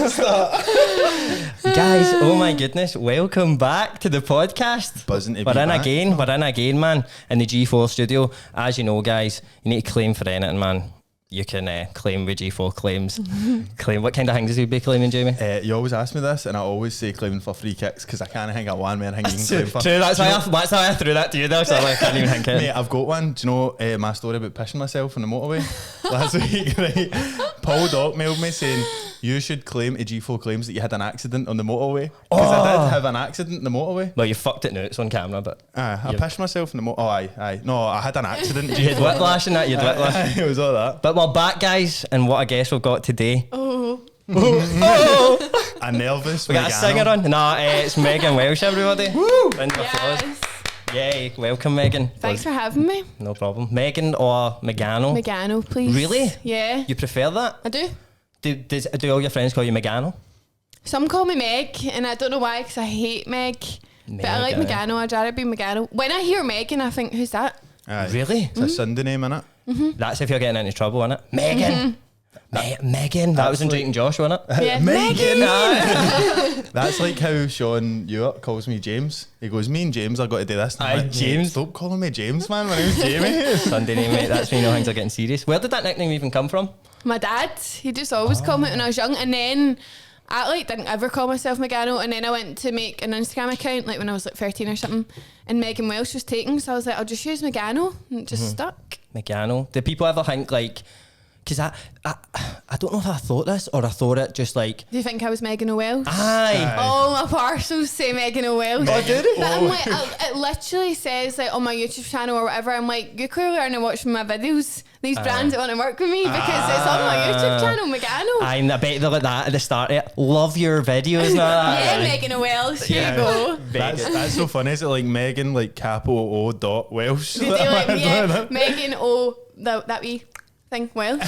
Guys, oh my goodness, welcome back to the podcast. Buzzing to be We're in back. again, man, in the G4 studio. As you know, guys, you need to claim for anything, man. You can claim with G4 claims. Claim, what kind of things would you be claiming, Jamie? You always ask me this, and I always say claiming for free kicks because I can't hang out one man hanging claim for. True, that's why I threw that to you though, so I can't even hang it. Mate, I've got one. Do you know my story about pissing myself on the motorway last week? Right? Paul Dock mailed me saying you should claim to G4 claims that you had an accident on the motorway. Because I did have an accident on the motorway. Well, you fucked it now, it's on camera, but... I pissed myself in the motor. Oh, aye. No, I had an accident. You had whiplash and that, you had whiplash. It was all that. But we're back, guys, and what a guest we've got today. A nervous We got a singer on. Nah, it's Megan Welsh, everybody. Woo! Round of applause. Yes. Yay, welcome, Megan. Thanks for having me. No problem. Megan or Megano? Megano, please. Really? Yeah. You prefer that? I do. Do all your friends call you Megano? Some call me Meg, and I don't know why, because I hate Meg. But I like Megano. I'd rather be Megano. When I hear Megan, I think, who's that? Aye. Really? It's a Sunday name, innit? That's if you're getting into trouble, innit? Megan. Megan. That was in Drake and Josh, wasn't it? Yeah. Megan! That's like how Sean Ewart calls me James. He goes, me and James are going to do this. And I'm Aye, like, James. Stop calling me James, man. My name's Jamie. Sunday name, mate. That's when you know things are getting serious. Where did that nickname even come from? My dad, he just always called me when I was young, and then I didn't ever call myself Megano, and then I went to make an Instagram account like when I was like 13 or something, and Megan Welsh was taken, so I was like, I'll just use Megano, and it just stuck. Megano. Do people ever think like... Because I don't know if I thought this or I thought it just like... Do you think I was Megan O'Welsh? Aye. Oh, my parcels say Megan O'Welsh. Oh, did it? But I'm like, it literally says like on my YouTube channel or whatever, I'm like, you clearly aren't watching my videos. These brands that want to work with me because it's on my YouTube channel, Megano. I bet they're like that at the start. Love your videos now. Yeah, Megan O'Welsh, here you go. That's so funny. Is it like Megan, like capital O dot Welsh? They do like, yeah, Megan O, that wee thing, Welsh.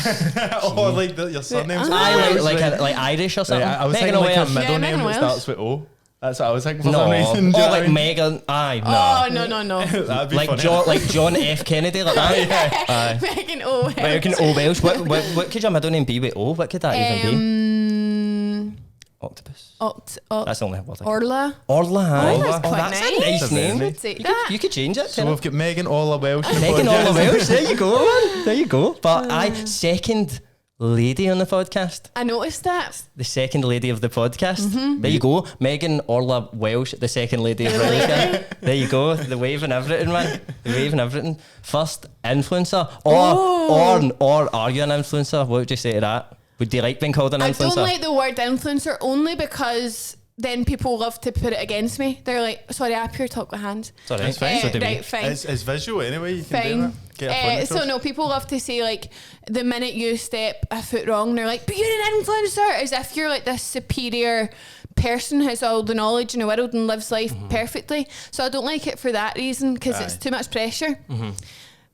Oh, like your surname's Aye, like Irish or something. Yeah, I was Megan thinking like a Welsh. middle Yeah, name Megan that Welsh. starts with O. That's what I was thinking for No, some reason. Do you know what I like mean? Megan. Aye, no. Oh, no. That'd be Like funny. John F. Kennedy, like that. Aye. Megan O. Welsh. Megan O. Welsh. What could your middle name be with O? What could that even be? Octopus. That's the only word. Orla. Orla. That's Oh, quite that's nice. a nice That's a very name. nice. I'd take You that. could change it. So we've got Megan Orla Welsh. in the Megan podcast. Orla Welsh. There you go, man. There you go. But second lady on the podcast. I noticed that. The second lady of the podcast. There you go. Megan Orla Welsh, the second lady of Reilly. There you go. The wave and everything, man. The wave and everything. First influencer. Or are you an influencer? What would you say to that? Would you like being called an I influencer? don't like the word influencer only because then people love to put it against me. They're like, sorry, I pure talk with hands. Sorry, That's fine. So do we. Right, fine. It's visual anyway. You can do Fine. that. Get a point So across. no, people love to say like the minute you step a foot wrong, they're like, but you're an influencer, as if you're like this superior person who has all the knowledge in the world and lives life perfectly. So I don't like it for that reason because it's too much pressure.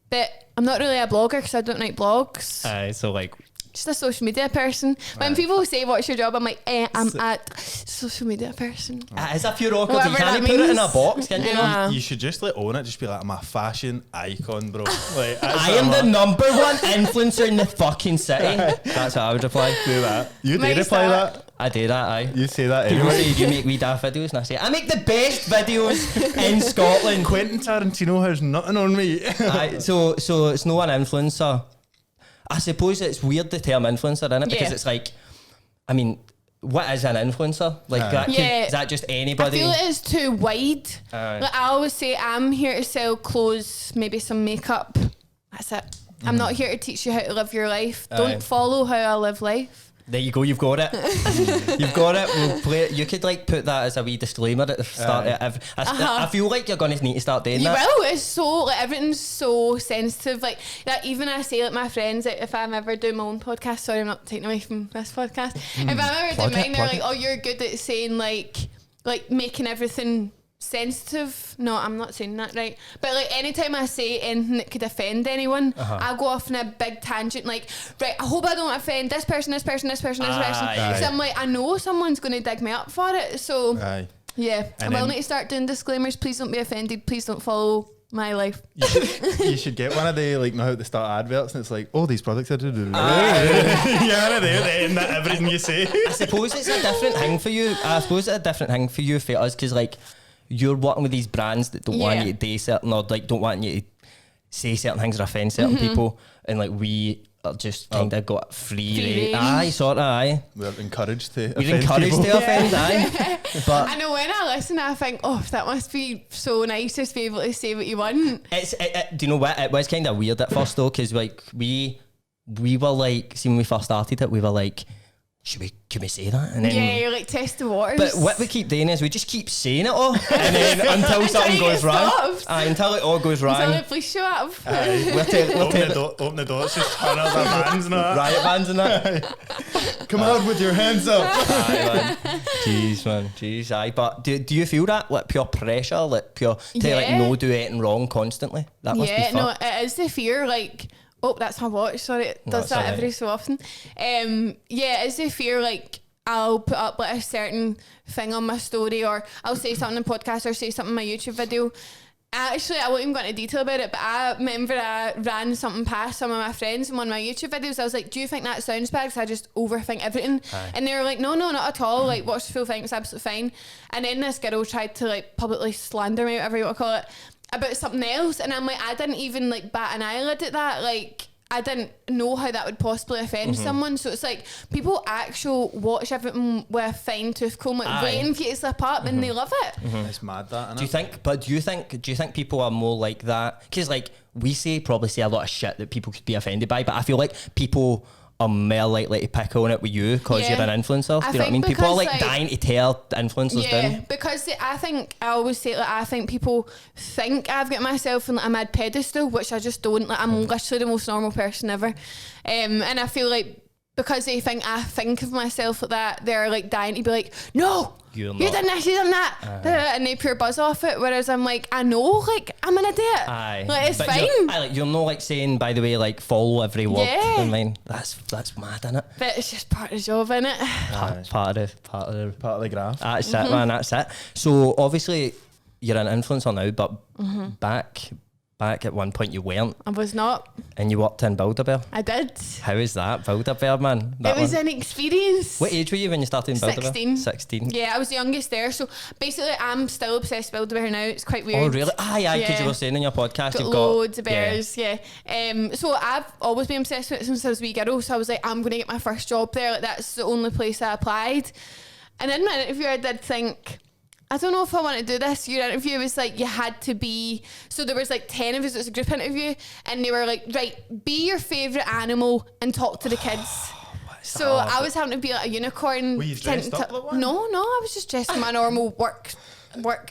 But I'm not really a blogger because I don't like blogs. So like... Just a social media person. When people say what's your job, I'm like, I'm a social media person. It's a pure awkward. You Whatever can't that put it in a means. box, can you? Yeah. You should just like own it. Just be like, I'm a fashion icon, bro. Like, I am the number one influencer in the fucking city. That's what I would reply. do that. You Nice did reply that. that. I do that, aye. You say that People anyway. say you make wee daft videos and I say I make the best videos in Scotland. Quentin Tarantino has nothing on me. Aye, so it's no an influencer. I suppose it's weird the term influencer, innit? Because Yeah. it's like, I mean, what is an influencer? Like that Yeah. is that just I anybody? feel it is too wide. Aye. Like I always say, I'm here to sell clothes, maybe some makeup. That's it. I'm not here to teach you how to live your life. Aye. Don't follow how I live life. There you go, you've got it. You've got it. We'll play it. You could like put that as a wee disclaimer at the start. I feel like you're going to need to start doing You that. will. It's so like everything's so sensitive. Like that. Even I say like my friends, like, if I'm ever doing my own podcast. Sorry, I'm not taking away from this podcast. If I'm ever Plug doing it, mine, they're plug like, "Oh, you're good at saying like making everything sensitive." No, I'm not saying that right. But like anytime I say anything that could offend anyone, I go off on a big tangent. Like, right, I hope I don't offend this person, this person, this person, this person. Aye. So I'm like, I know someone's going to dig me up for it. So Aye. yeah, And I will then- need to start doing disclaimers. Please don't be offended. Please don't follow my life. You should get one of the, like, know how to start adverts, and it's like, oh, these products are yeah, they end that everything you say. I suppose it's a different thing for you. For us, because like you're working with these brands that don't want you to do certain, or like don't want you to say certain things or offend certain people, and like we are just kind of got free rein. Aye, sort of. Aye, We're encouraged to. we're encouraged to offend. Aye, but I know when I listen, I think, oh, that must be so nice to be able to say what you want. do you know what? It was kind of weird at first though, because like we were like, see when we first started it, we were like, can we say that? And then, you're like test the waters. But what we keep doing is we just keep saying it all, and then until something goes wrong. Until it all goes wrong. Until the police show up. Open the door, it's just hundreds of bands and that. Riot bands and that. Come out with your hands up. Aye, man. Jeez, aye. But do you feel that, like, pure pressure, like pure to like no do anything wrong constantly? That must be fun. No, it is the fear, like, oh, that's my watch, sorry, it does that every so often. It's the fear, like, I'll put up like a certain thing on my story, or I'll say something in podcast, or say something in my YouTube video. Actually, I won't even go into detail about it, but I remember I ran something past some of my friends in one of my YouTube videos. I was like, do you think that sounds bad? Because I just overthink everything. Aye. And they were like, no, not at all. Like, watch the full thing, it's absolutely fine. And then this girl tried to like publicly slander me, whatever you want to call it, about something else. And I'm like, I didn't even like bat an eyelid at that. Like, I didn't know how that would possibly offend someone. So it's like people actually watch everything with a fine tooth comb, like waiting for you to slip up, and they love it. It's mad, that, isn't it? Do you think people are more like that? Because like we probably say a lot of shit that people could be offended by, but I feel like people are more likely to pick on it with you because you're an influencer. Do you know what I mean? People are like dying to tear influencers down. Yeah, because I always say, like, I think people think I've got myself on like a mad pedestal, which I just don't. Like, I'm literally the most normal person ever. And I feel like because they think I think of myself like that, they're like dying to be like, no, you done this, you done that, and they pure buzz off it. Whereas I'm like, I know, like, I'm an idiot. Like, it's fine. You're not like saying, by the way, like, follow every word of mine. That's mad, isn't it? But it's just part of the job, isn't it? Part of the graph. That's it, man. That's it. So obviously you're an influencer now, but back at one point you weren't. I was not. And you worked in Build-A-Bear. I did. How is that, Build-A-Bear, man? It was an experience. What age were you when you started in Build-A-Bear? 16. Yeah, I was the youngest there. So basically, I'm still obsessed with Build-A-Bear now. It's quite weird. Oh, really? Aye, because you were saying in your podcast you've got loads of bears, yeah. So I've always been obsessed with it since I was a wee girl. So I was like, I'm going to get my first job there. Like, that's the only place I applied. And in my interview, I did think, I don't know if I want to do this. Your interview was like, you had to be, so there was like 10 of us, it was a group interview, and they were like, right, be your favourite animal and talk to the kids. So I was having to be like a unicorn. Were you dressed up like one? No, I was just dressed in my normal work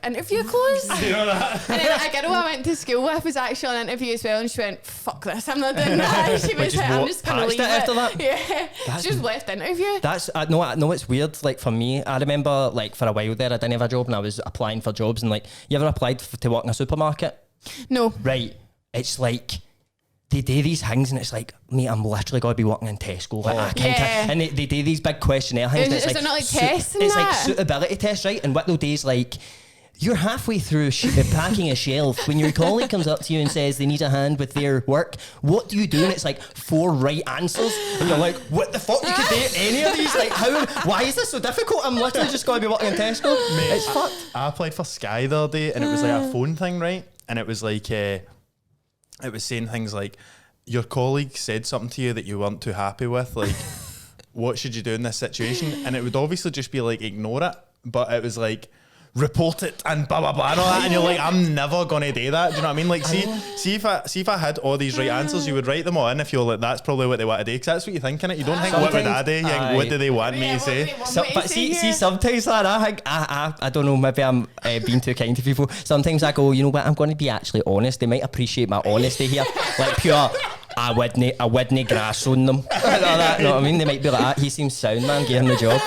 interview clothes. You know that? And then a girl I went to school with was actually on an interview as well, and she went, fuck this, I'm not doing that. She was like, I'm just gonna leave it after that. Yeah, she just left the interview. I know it's weird. Like for me, I remember like for a while there I didn't have a job and I was applying for jobs, and like, you ever applied to work in a supermarket? No. Right, it's like they do these things and it's like, mate, I'm literally going to be working in Tesco. Like, and they do these big questionnaire things. Is it not like tests and it's that? like suitability tests, right? And what they'll do is like, you're halfway through packing a shelf when your colleague comes up to you and says they need a hand with their work. What do you do? And it's like 4 right answers. And you're like, what the fuck? You could do any of these? Like, why is this so difficult? I'm literally just going to be working in Tesco. Mate, it's fucked. I applied for Sky the other day, and it was like a phone thing, right? And it was like, it was saying things like, your colleague said something to you that you weren't too happy with. Like, what should you do in this situation? And it would obviously just be like, ignore it. But it was like, report it and blah blah blah and all that, and you're like, I'm never gonna do that. Do you know what I mean? Like, see if I had all these right answers, you would write them all in if you're like, that's probably what they want to do, because that's what you think, innit? You don't think, what would I do? You think, what do they want me to say? But see, sometimes I think I don't know, maybe I'm being too kind to people. Sometimes I go, you know what, I'm going to be actually honest. They might appreciate my honesty here. Like, pure, I wouldn't grass on them. That, you know what I mean? They might be like, he seems sound, man, give him the job.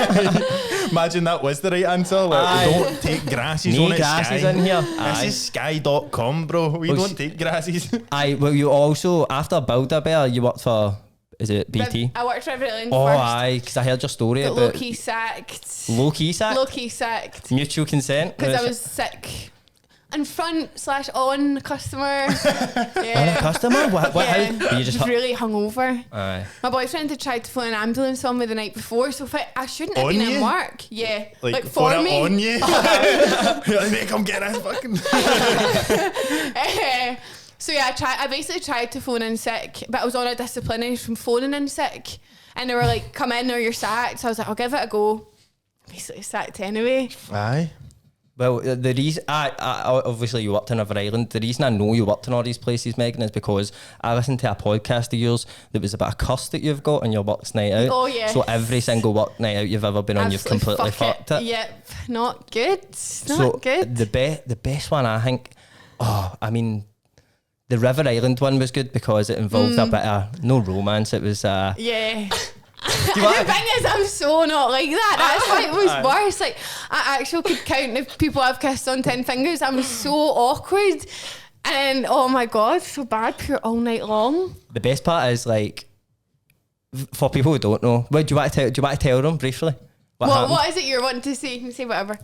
Imagine that was the right answer. Like, don't take grasses on it. Grasses in here. This is sky.com, bro. We don't take grasses. Well, you also, after Build-A-Bear, you worked for, is it BT? I worked for Reilly first. Aye, because I heard your story about low-key sacked. Low-key sacked? Low-key sacked. Mutual consent? Because I was sick. in front/on customer. Yeah. On a customer? What? Yeah. How? You just really hungover. Aye. My boyfriend had tried to phone an ambulance on me the night before, so if I shouldn't have On been you? in work. Yeah, like for for me. on you. You're like, mate, come get us, fucking. So yeah, I basically tried to phone in sick, but I was on a disciplinary from phoning in sick, and they were like, "Come in or you're sacked." So I was like, "I'll give it a go." Basically sacked anyway. Aye. Well, the reason I obviously you worked in River Island. The reason I know you worked in all these places, Megan, is because I listened to a podcast of yours that was about a curse that you've got on your work's night out. Oh yeah. So every single work night out you've ever been on, you've completely fucked it. Yep, not good. Not So good. the best one I think. I mean, the River Island one was good because it involved a bit of no romance. It was yeah. The thing is, I'm so not like that. That's why it was worse. Like, I actually could count the people I've kissed on 10 fingers. I'm so awkward. And oh my God, so bad, pure all night long. the best part is like for people who don't know. Well, do you want to tell them briefly? What is it you're wanting to say? You can say whatever.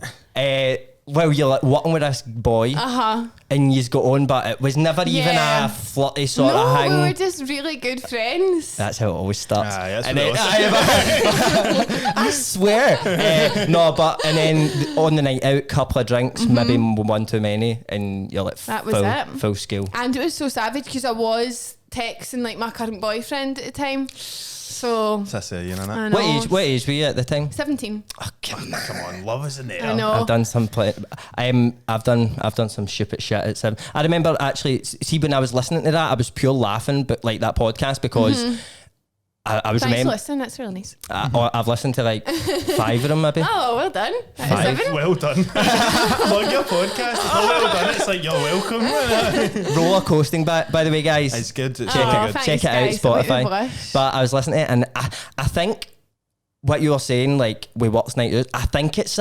Well, you're like working with this boy, and you've got on, but it was never even a flirty sort of thing. No, we were just really good friends. That's how it always starts. That's and what then, I swear. And then on the night out, couple of drinks, maybe one too many, and you're like that was it. Full scale. And it was so savage because I was texting like my current boyfriend at the time. So That's a you know that. What age were you at the time? 17. Oh, come on, love is in there. I know. I've done some I've done some stupid shit at 7. I remember actually, see, when I was listening to that, I was pure laughing, but like that podcast because I was Thanks for listening. That's really nice. I've listened to like 5 of them maybe. Oh, well done. 7. Well done. Love your podcast. It's not well done. It's like you're welcome. Roller coasting, by the way, guys. It's good. It's Check really it. good. Check it out, Spotify. But I was listening to it, and I think what you were saying, like with What's Night Out, I think it's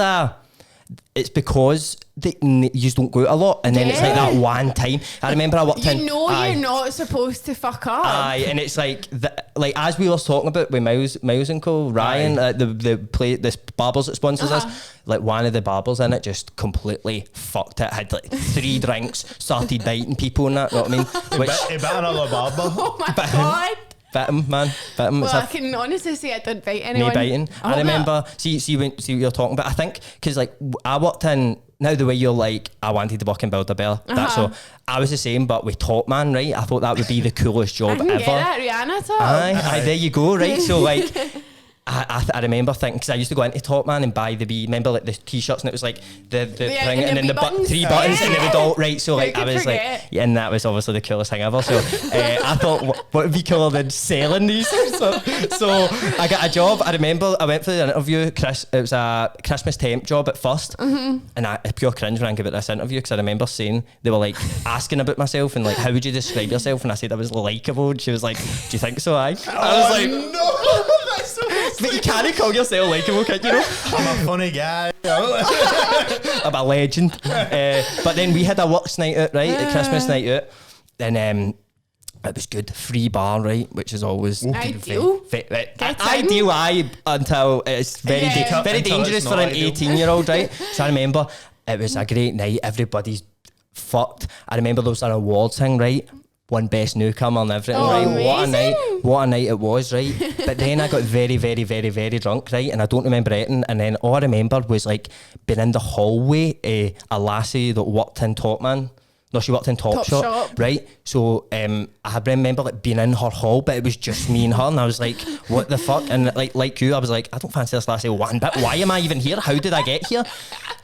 because you just don't go out a lot, and then it's like that one time. I remember I walked in. You know you're not supposed to fuck up. Aye, and it's like as we were talking about with Myles Co, Ryan, this barbers that sponsors us, like one of the barbers in it just completely fucked it. Had like 3 drinks, started biting people and that. You know what I mean? Which Bit another barber. Oh my God. bit him, man. Bit him. Well, I can honestly say I didn't bite anyone. Me biting. I remember. See what you're talking about. I think because like I worked in. Now the way you're like, I wanted to work in Build-A-Bear. That's so. I was the same, but with Top Man, right? I thought that would be the coolest job ever. Get that Rihanna top. Aye, there you go, right? So like, I remember thinking, because I used to go into Top Man and buy remember like the t-shirts, and it was like the thing, and then the 3 buttons, and they would all, right? So like, I was like, yeah, and that was obviously the coolest thing ever. So I thought, what would be cooler than selling these? So I got a job. I remember I went for the interview. It was a Christmas temp job at first, and I pure cringe when I gave it this interview because I remember saying they were like asking about myself and like, how would you describe yourself? And I said I was likeable, and she was like, do you think so? I was like, no. That's so but you can't call yourself likeable, can you know? I'm a funny guy. I'm a legend. But then we had a works night out, right? A Christmas night out. And it was good. Free bar, right? Which is always ideal. Ideal, until it's very very dangerous for an 18-year-old, right? So I remember it was a great night. Everybody's fucked. I remember there was an award thing, right? One best newcomer and everything, right? Amazing. What a night it was, right? But then I got very, very, very, very drunk, right? And I don't remember anything. And then all I remembered was like being in the hallway, a lassie that worked in Top Man. No, she worked in Top Shop, right? So I remember like being in her hall, but it was just me and her, and I was like, what the fuck? And like you, I was like, I don't fancy this lassie one bit. Why am I even here? How did I get here?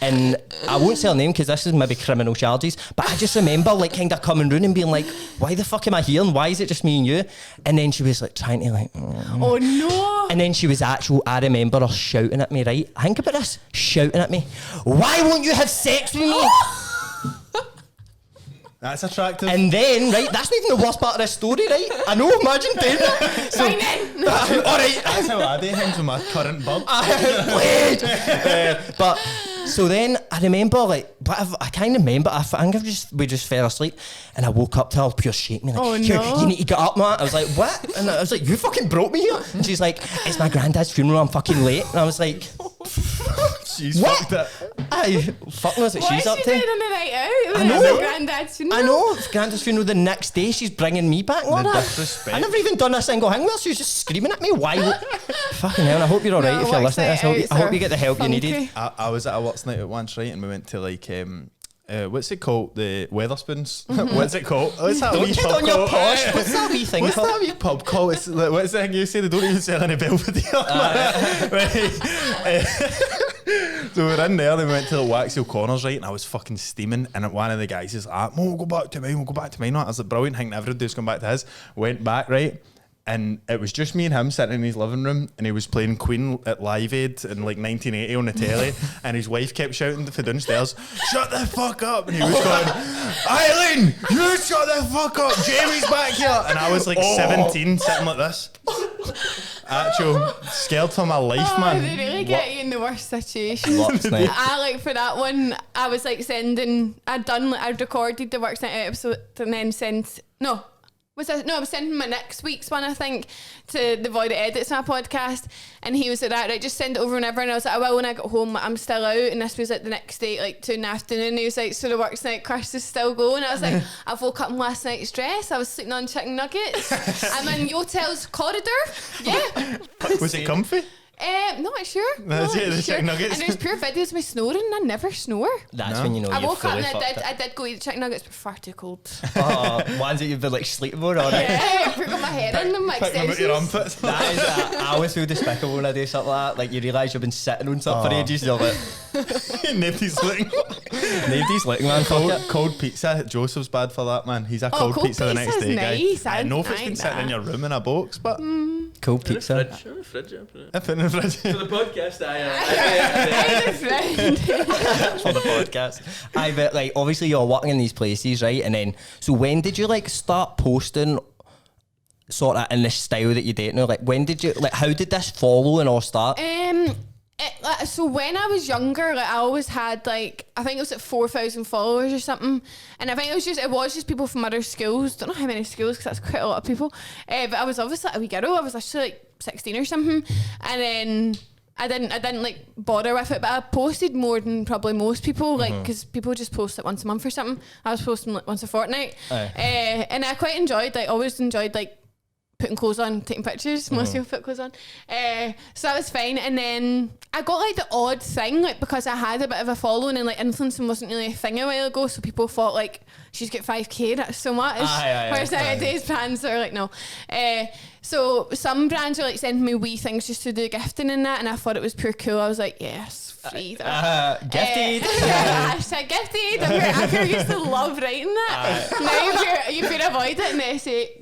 And I won't say her name because this is maybe criminal charges, but I just remember like kind of coming round and being like, why the fuck am I here? And why is it just me and you? And then she was like trying to like, oh no. And then she was I remember her shouting at me, right? Think about this, shouting at me, why won't you have sex with me? That's attractive. And then, right, that's not even the worst part of this story, right? I know, imagine doing that. So, alright. That's how I do things with my current bub. But so then I remember like I can't remember. I think we just fell asleep, and I woke up to her pure shaking me like, oh, here, no. you need to get up, man. I was like, what? And I was like, you fucking brought me here. And she's like, it's my granddad's funeral. I'm fucking late. And I was like, she's what? fucked it. Aye, fuck knows what she's up she to. doing on the night out? I know. Granddad's funeral. I know, Granddad's funeral the next day, she's bringing me back. The disrespect. I never even done a single thing there, she was just screaming at me. Why? Fucking hell, I hope you're alright if you're listening to this. I hope you get the help you needed. I was at a works night at once, right, and we went to like what's it called? The Weatherspoons. What's it called? What's that Don't wee get pub on your called? posh. What's that wee thing What's called? that wee pub called? It's like, what's the thing you say? They don't even sell any Belvedere. Right. So we're in there, then we went to the Waxhill Corners, right, and I was fucking steaming, and one of the guys is like, we'll go back to mine. I was like, brilliant, thinking everybody's going back to his. Went back, right, and it was just me and him sitting in his living room, and he was playing Queen at Live Aid in like 1980 on the telly, and his wife kept shouting from downstairs, shut the fuck up, and he was going, Eileen, you shut the fuck up, Jamie's back here, and I was like 17 sitting like this. Actual scared for my life, man. They really get you in the worst situations. Works night. I like for that one, I was like I'd recorded the Works Night Out episode and then sent, I was sending my next week's one, I think, to the boy that edits my podcast, and he was like, right, just send it over whenever, and I was like, I will when I got home, I'm still out, and this was like the next day, like 2 in the afternoon, and he was like, so the Works Night crush is still going. I was like, I woke up in last night's dress, I was sleeping on chicken nuggets, I'm in Yotel's corridor, yeah. Was it comfy? Not sure. That's it, the chicken nuggets. And there's pure videos of me snoring. I never snore. That's when you know I you're woke up fully and fucked I did go eat the chicken nuggets, but far too cold. ones that you've been like sleeping on, alright. Yeah, I got my head in them, my Pick them out your extensions. armpits. That is, I always feel despicable when I do something like that. Like you realise you've been sitting on something for ages, you're like, Nobody's looking. nobody's looking, man. Fuck it. Cold pizza. Joseph's bad for that, man. He's a cold pizza the next day, nice. guy. I know if it's I been like sitting in that. your room in a box, but Cold pizza. In the fridge, yeah, put it. if in the fridge. For the podcast, I had a friend. For the podcast. I bet, like, obviously you're working in these places, right? And then, so when did you like start posting sort of in the style that you date now? Like, when did you, like, how did this follow and all start? So when I was younger, like I always had like, I think it was like 4,000 followers or something, and I think it was just people from other schools. Don't know how many schools because that's quite a lot of people. But I was obviously a wee girl. I was actually like 16 or something, and then I didn't like bother with it. But I posted more than probably most people, like because people just post like once a month or something. I was posting like once a fortnight, and I quite enjoyed, like always enjoyed like putting clothes on, taking pictures. Most people put clothes on. So that was fine. And then I got like the odd thing, like because I had a bit of a following and like influencing wasn't really a thing a while ago. So people thought like, she's got 5k, that's so much. Whereas nowadays brands are like, no. So some brands are like sending me wee things just to do gifting and that. And I thought it was pure cool. I was like, yes. Free Gifted. Hashtag gifted. I used to love writing that. Now you could avoid it in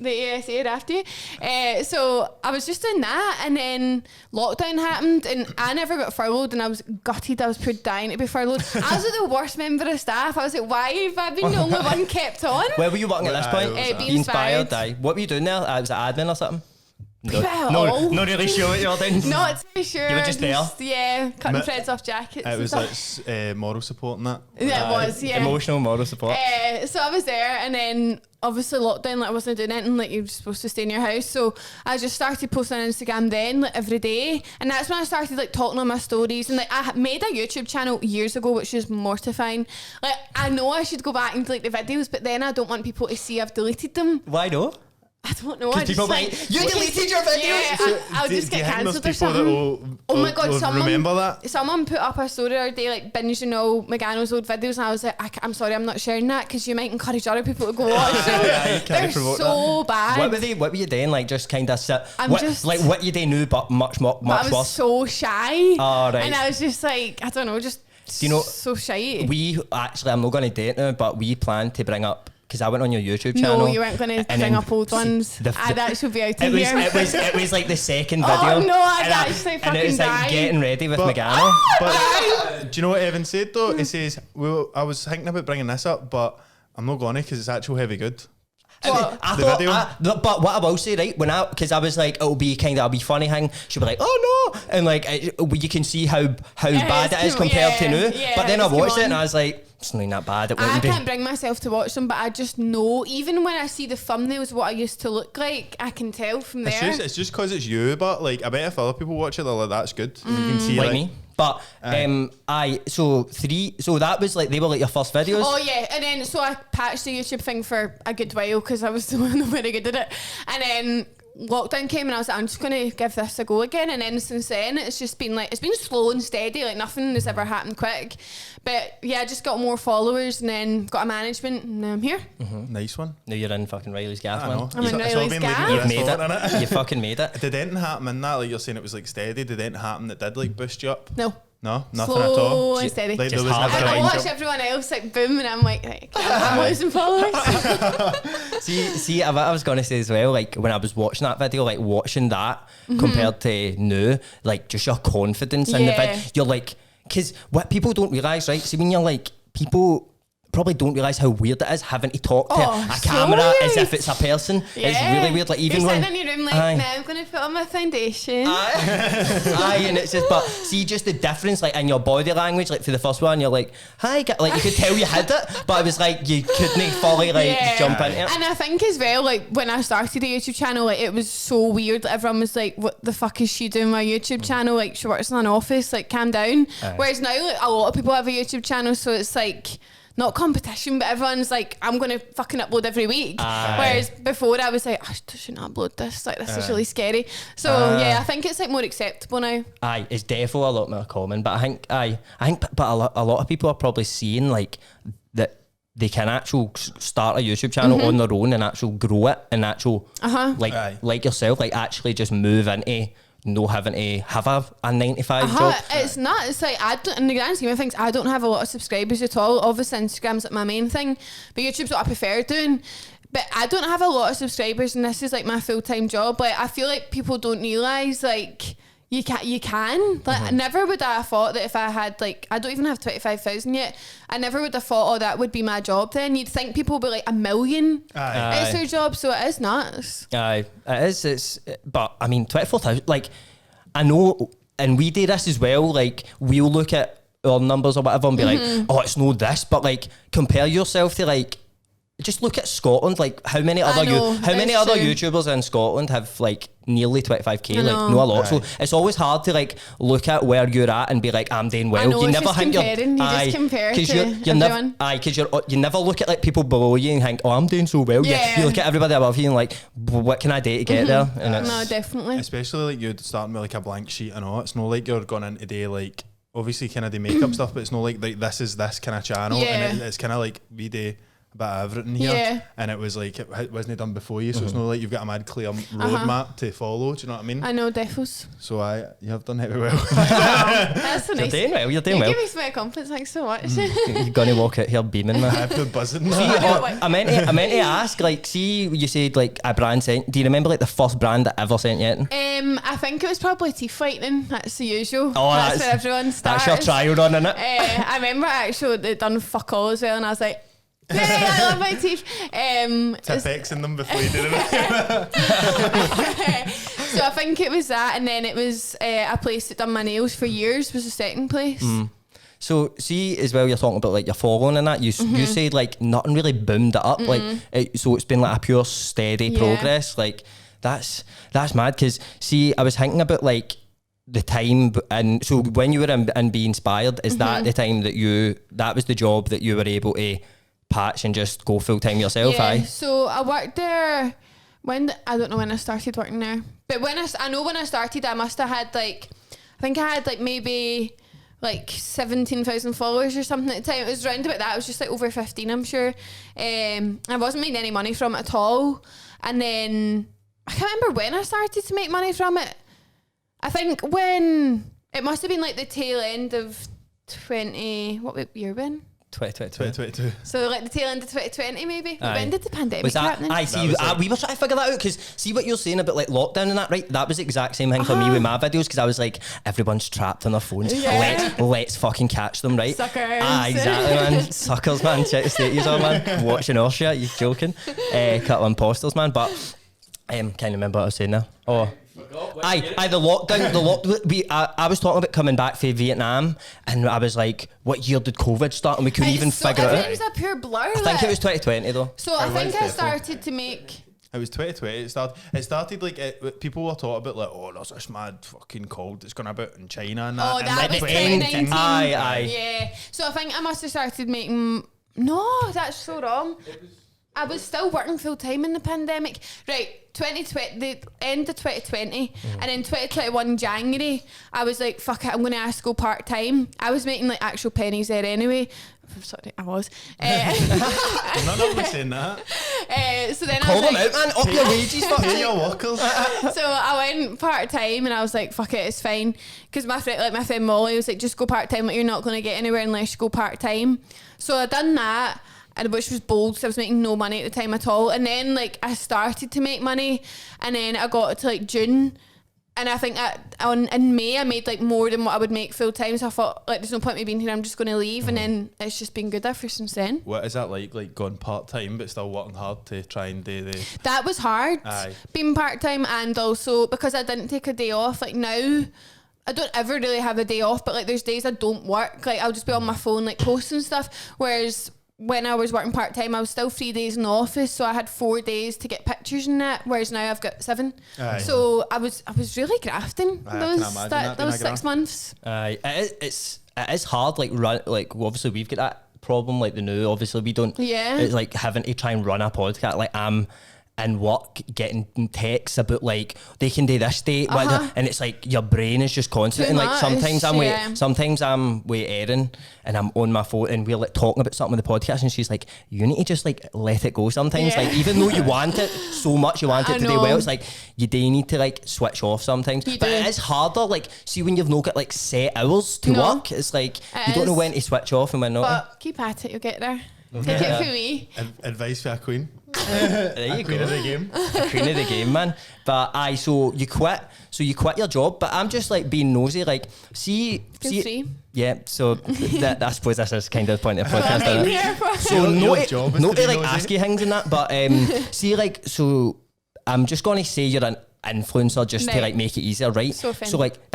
the essay after you. So I was just doing that, and then lockdown happened, and I never got furloughed, and I was gutted. I was pure dying to be furloughed. I was like the worst member of staff. I was like, why have I been the only one kept on? Where were you working at this point? Be Inspired. Aye. What were you doing there? Was it admin or something? No, not really sure what you were doing. Not too sure. You were just there? Yeah, cutting threads off jackets. It was and stuff. like moral support and that. Yeah, it was, yeah. Emotional, moral support. So I was there, and then obviously lockdown, like I wasn't doing anything, like you're supposed to stay in your house. So I just started posting on Instagram then, like every day, and that's when I started like talking on my stories. And like I made a YouTube channel years ago, which is mortifying. Like I know I should go back and delete the videos, but then I don't want people to see I've deleted them. Why no? I don't know. Because people like, you deleted your videos. Yeah, I'll just get cancelled or something. Oh my god, someone remember that? Someone put up a story the other day, like binging all Megano's old videos, and I was like, I'm sorry, I'm not sharing that because you might encourage other people to go watch them. They're so bad. What were you doing? Like just kind of sit. Like what you do now, but much I was worse. so shy. Oh, right. And I was just like, I don't know, just so shy. We actually, I'm not going to date now, but we planned to bring up. Because I went on your YouTube channel. No, you weren't going to bring up old ones. That should be out of here. It was like the second video. Oh no, I'd actually fucking And it was like died. getting ready with Megano. But do you know what Evan said though? He says, well, I was thinking about bringing this up, but I'm not going to because it's actual heavy good. I thought, but what I will say, right, because I was like, it'll be funny thing. She'll be like, oh no, and like you can see how bad it is compared to now. Yeah, but then I watched it and I was like, it's not that bad. I can't bring myself to watch them, but I just know, even when I see the thumbnails, what I used to look like, I can tell from there. It's just because it's you, but like I bet if other people watch it, they're like, that's good. You can see like me. But so that was like, they were like your first videos. Oh yeah, and then so I patched the YouTube thing for a good while because I was the one very good at it, and then lockdown came and I was like, I'm just gonna give this a go again, and then since then it's just been like, it's been slow and steady, like nothing has ever happened quick, but yeah, I just got more followers and then got a management and now I'm here. Nice one. Now you're in fucking Reilly's Gaff, I man. know. I'm in It's all Reilly's been Gaff. leading You've to made this one, it. innit? You fucking made it. Did anything happen in that? Like you're saying it was like steady. Did anything happen that did like boost you up? No, Nothing slow at all. and steady. Like, Just there was hard never to I a watch jump. everyone else like boom, and I'm like, right, I'm losing followers. See, I was gonna say as well, like when I was watching that video, like watching that compared to now, like just your confidence in the Yeah. vid, you're like, because what people don't realise, right? See, when you're like, people probably don't realise how weird it is having to talk to a so camera as weird. if it's a person. It's really weird. Like even you're when sitting in your room like, Aye. now I'm gonna put on my foundation. Aye, and it's just, but see, just the difference, like in your body language, like for the first one, you're like, hi, like you could tell you had it, but it was like you couldn't fully like jump into it. And I think as well, like when I started the YouTube channel, like it was so weird. Everyone was like, what the fuck is she doing with my YouTube channel? Like she works in an office, like calm down. Aye. Whereas now, like a lot of people have a YouTube channel, so it's like not competition, but everyone's like, I'm gonna fucking upload every week. Aye. Whereas before I was like, I shouldn't upload this, like this is really scary. So yeah, I think it's like more acceptable now. Aye, it's definitely a lot more common, but I think but a lot of people are probably seeing like that they can actually start a YouTube channel on their own and actually grow it and actual Aye. like yourself, like actually just move into no having to have a 9-to-5 job. It's not. It's like I don't. In the grand scheme of things, I don't have a lot of subscribers at all. Obviously, Instagram's like my main thing, but YouTube's what I prefer doing. But I don't have a lot of subscribers, and this is like my full-time job. Like I feel like people don't realise like you can. Like I never would I have thought that if I had like, I don't even have 25,000 yet. I never would have thought, oh, that would be my job. Then you'd think people would be like 1 million. Aye. It's their job, so it is nuts. Aye, it is. It's, but I mean, 24,000. Like, I know, and we do this as well. Like, we'll look at our numbers or whatever and be like, oh, it's no this, but like, compare yourself to like, just look at Scotland. Like, how many other true. YouTubers in Scotland have like nearly 25k? I Like, know. no, a lot. So Aye. it's always hard to like look at where you're at and be like, I'm doing well. I know, you it's never just think comparing. You just compare 'cause to you're never, everyone. because you never look at like people below you and think, oh, I'm doing so well. Yeah. You look at everybody above you and like, what can I do to get there? And it's, No, definitely. Especially like you're starting with like a blank sheet and all. It's not like you're going in today like obviously kind of the makeup stuff, but it's not like this is this kind of channel, Yeah. and it's kind of like we do a bit of everything here, Yeah. and it was like it wasn't done before you, so it's not like you've got a mad clear roadmap to follow. Do you know what I mean? I know, defos. So you have done it well. That's so you're nice. doing well. You're doing You well. give me so much confidence. Thanks so much. You're gonna walk out here beaming, man. I've been buzzing. See, I meant to ask, like, see, you said like a brand sent. Do you remember like the first brand that ever sent you in? I think it was probably teeth whitening. That's the usual. Oh, that's where everyone starts. That's your trial run, innit? I remember actually they'd done fuck all as well, and I was like, "Yay, I love my teeth." Tipex in them before you did it. So I think it was that, and then it was a place that done my nails for years was the second place. So see as well, you're talking about like your following and that. You said like nothing really boomed it up. Like so it's been like a pure steady Yeah. progress. Like that's mad. Because see, I was thinking about like the time, and so when you were in Be Inspired, is that the time that was the job that you were able to patch and just go full time yourself? Yeah. Aye. So I worked there I don't know when I started working there, but when I know when I started, I must have had like, I think I had like maybe like 17,000 followers or something at the time. It was round about that. It was just like over 15, I'm sure. I wasn't making any money from it at all. And then I can't remember when I started to make money from it. I think when it must have been like the tail end of 20. What year when? 2022. So like the tail end of 2020 maybe. Aye. When did the pandemic Was that? happen? I see. was like- We were trying to figure that out because see what you're saying about like lockdown and that, right? That was the exact same thing for me with my videos because I was like, everyone's trapped on their phones. Yeah. Let's fucking catch them, right? Suckers. Exactly, man. Suckers, man. Check the state on, man. Watching our shit. You joking? Couple of imposters, man. But can't remember what I was saying there. Oh. The lockdown. I was talking about coming back from Vietnam, and I was like, "What year did COVID start?" And we couldn't even figure it out. Everything's a pure blur. I think it was 2020 though. So I think was I definitely. started to make It was 2020. It started like people were talking about like, oh, there's this mad fucking cold that's going about in China and that. Oh, and that like was the 2019. Aye. Yeah. So I think I must have started making. No, that's so wrong. I was still working full time in the pandemic. Right, 2020, the end of 2020, and then 2021 January, I was like, fuck it, I'm going to ask to go part time. I was making like actual pennies there anyway. Sorry, I was. I'm not normally saying that. So then Call I was them like, out, man. Up your wages, fuck Pay you. your workers. so I went part time and I was like, fuck it, it's fine. Because my friend Molly was like, just go part time. Like, you're not going to get anywhere unless you go part time. So I done that. And which was bold because I was making no money at the time at all. And then like I started to make money, and then I got to like June, and I think in May I made like more than what I would make full time. So I thought like there's no point in me being here. I'm just going to leave, and then it's just been good ever since then. What is that like going part time but still working hard to try and do the? That was hard. Aye. Being part time, and also because I didn't take a day off. Like now, I don't ever really have a day off, but like there's days I don't work. Like I'll just be on my phone like posting stuff. Whereas when I was working part time, I was still 3 days in the office, so I had 4 days to get pictures and that. Whereas now I've got 7. Aye. So I was really grafting Aye, I can imagine that being those a 6 graft. months. It is hard. Like obviously we've got that problem. Like the new, obviously we don't. Yeah. It's like having to try and run a podcast. Like I'm in work getting texts about like they can do this date, and it's like your brain is just constant. Too And like much, sometimes I'm with Erin and I'm on my phone and we're like talking about something with the podcast, and she's like, you need to just like let it go sometimes. Yeah. Like even though you want it so much, you want it I to do know. well, it's like you do need to like switch off sometimes. You But do. it is harder. Like see when you've not got like set hours to No. work, it's like It you don't know is. when to switch off and when not. But keep at it, you'll get there. Take it from me. Advice for a queen. There you Queen go. of the game. Queen of the game, man. But so you quit your job, but I'm just like being nosy, like see Feel free. yeah, so I suppose this is kind of the point of the podcast, I'm isn't it? here for. So Your job is not to to be like nosy. ask you things and that, but see like so I'm just gonna say you're an influencer just to Right. like make it easier, right? So offended. like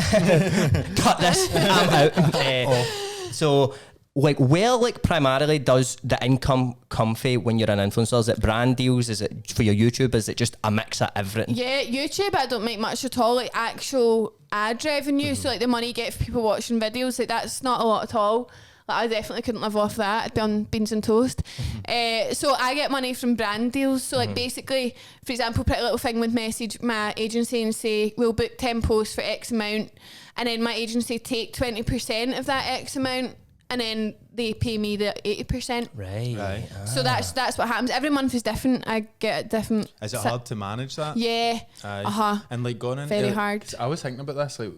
cut this, I'm out. So like where like primarily does the income come from when you're an influencer? Is it brand deals? Is it for your YouTube? Is it just a mix of everything? Yeah, YouTube I don't make much at all, like actual ad revenue. So like the money you get for people watching videos, like that's not a lot at all. Like I definitely couldn't live off that. I'd be on beans and toast. So I get money from brand deals. So like basically, for example, Pretty Little Thing would message my agency and say, we'll book 10 posts for X amount, and then my agency take 20% of that X amount, and then they pay me the 80%. Right. So that's what happens. Every month is different. I get a different. Is it hard to manage that? Yeah. Aye. And like going in Very hard. I was thinking about this, like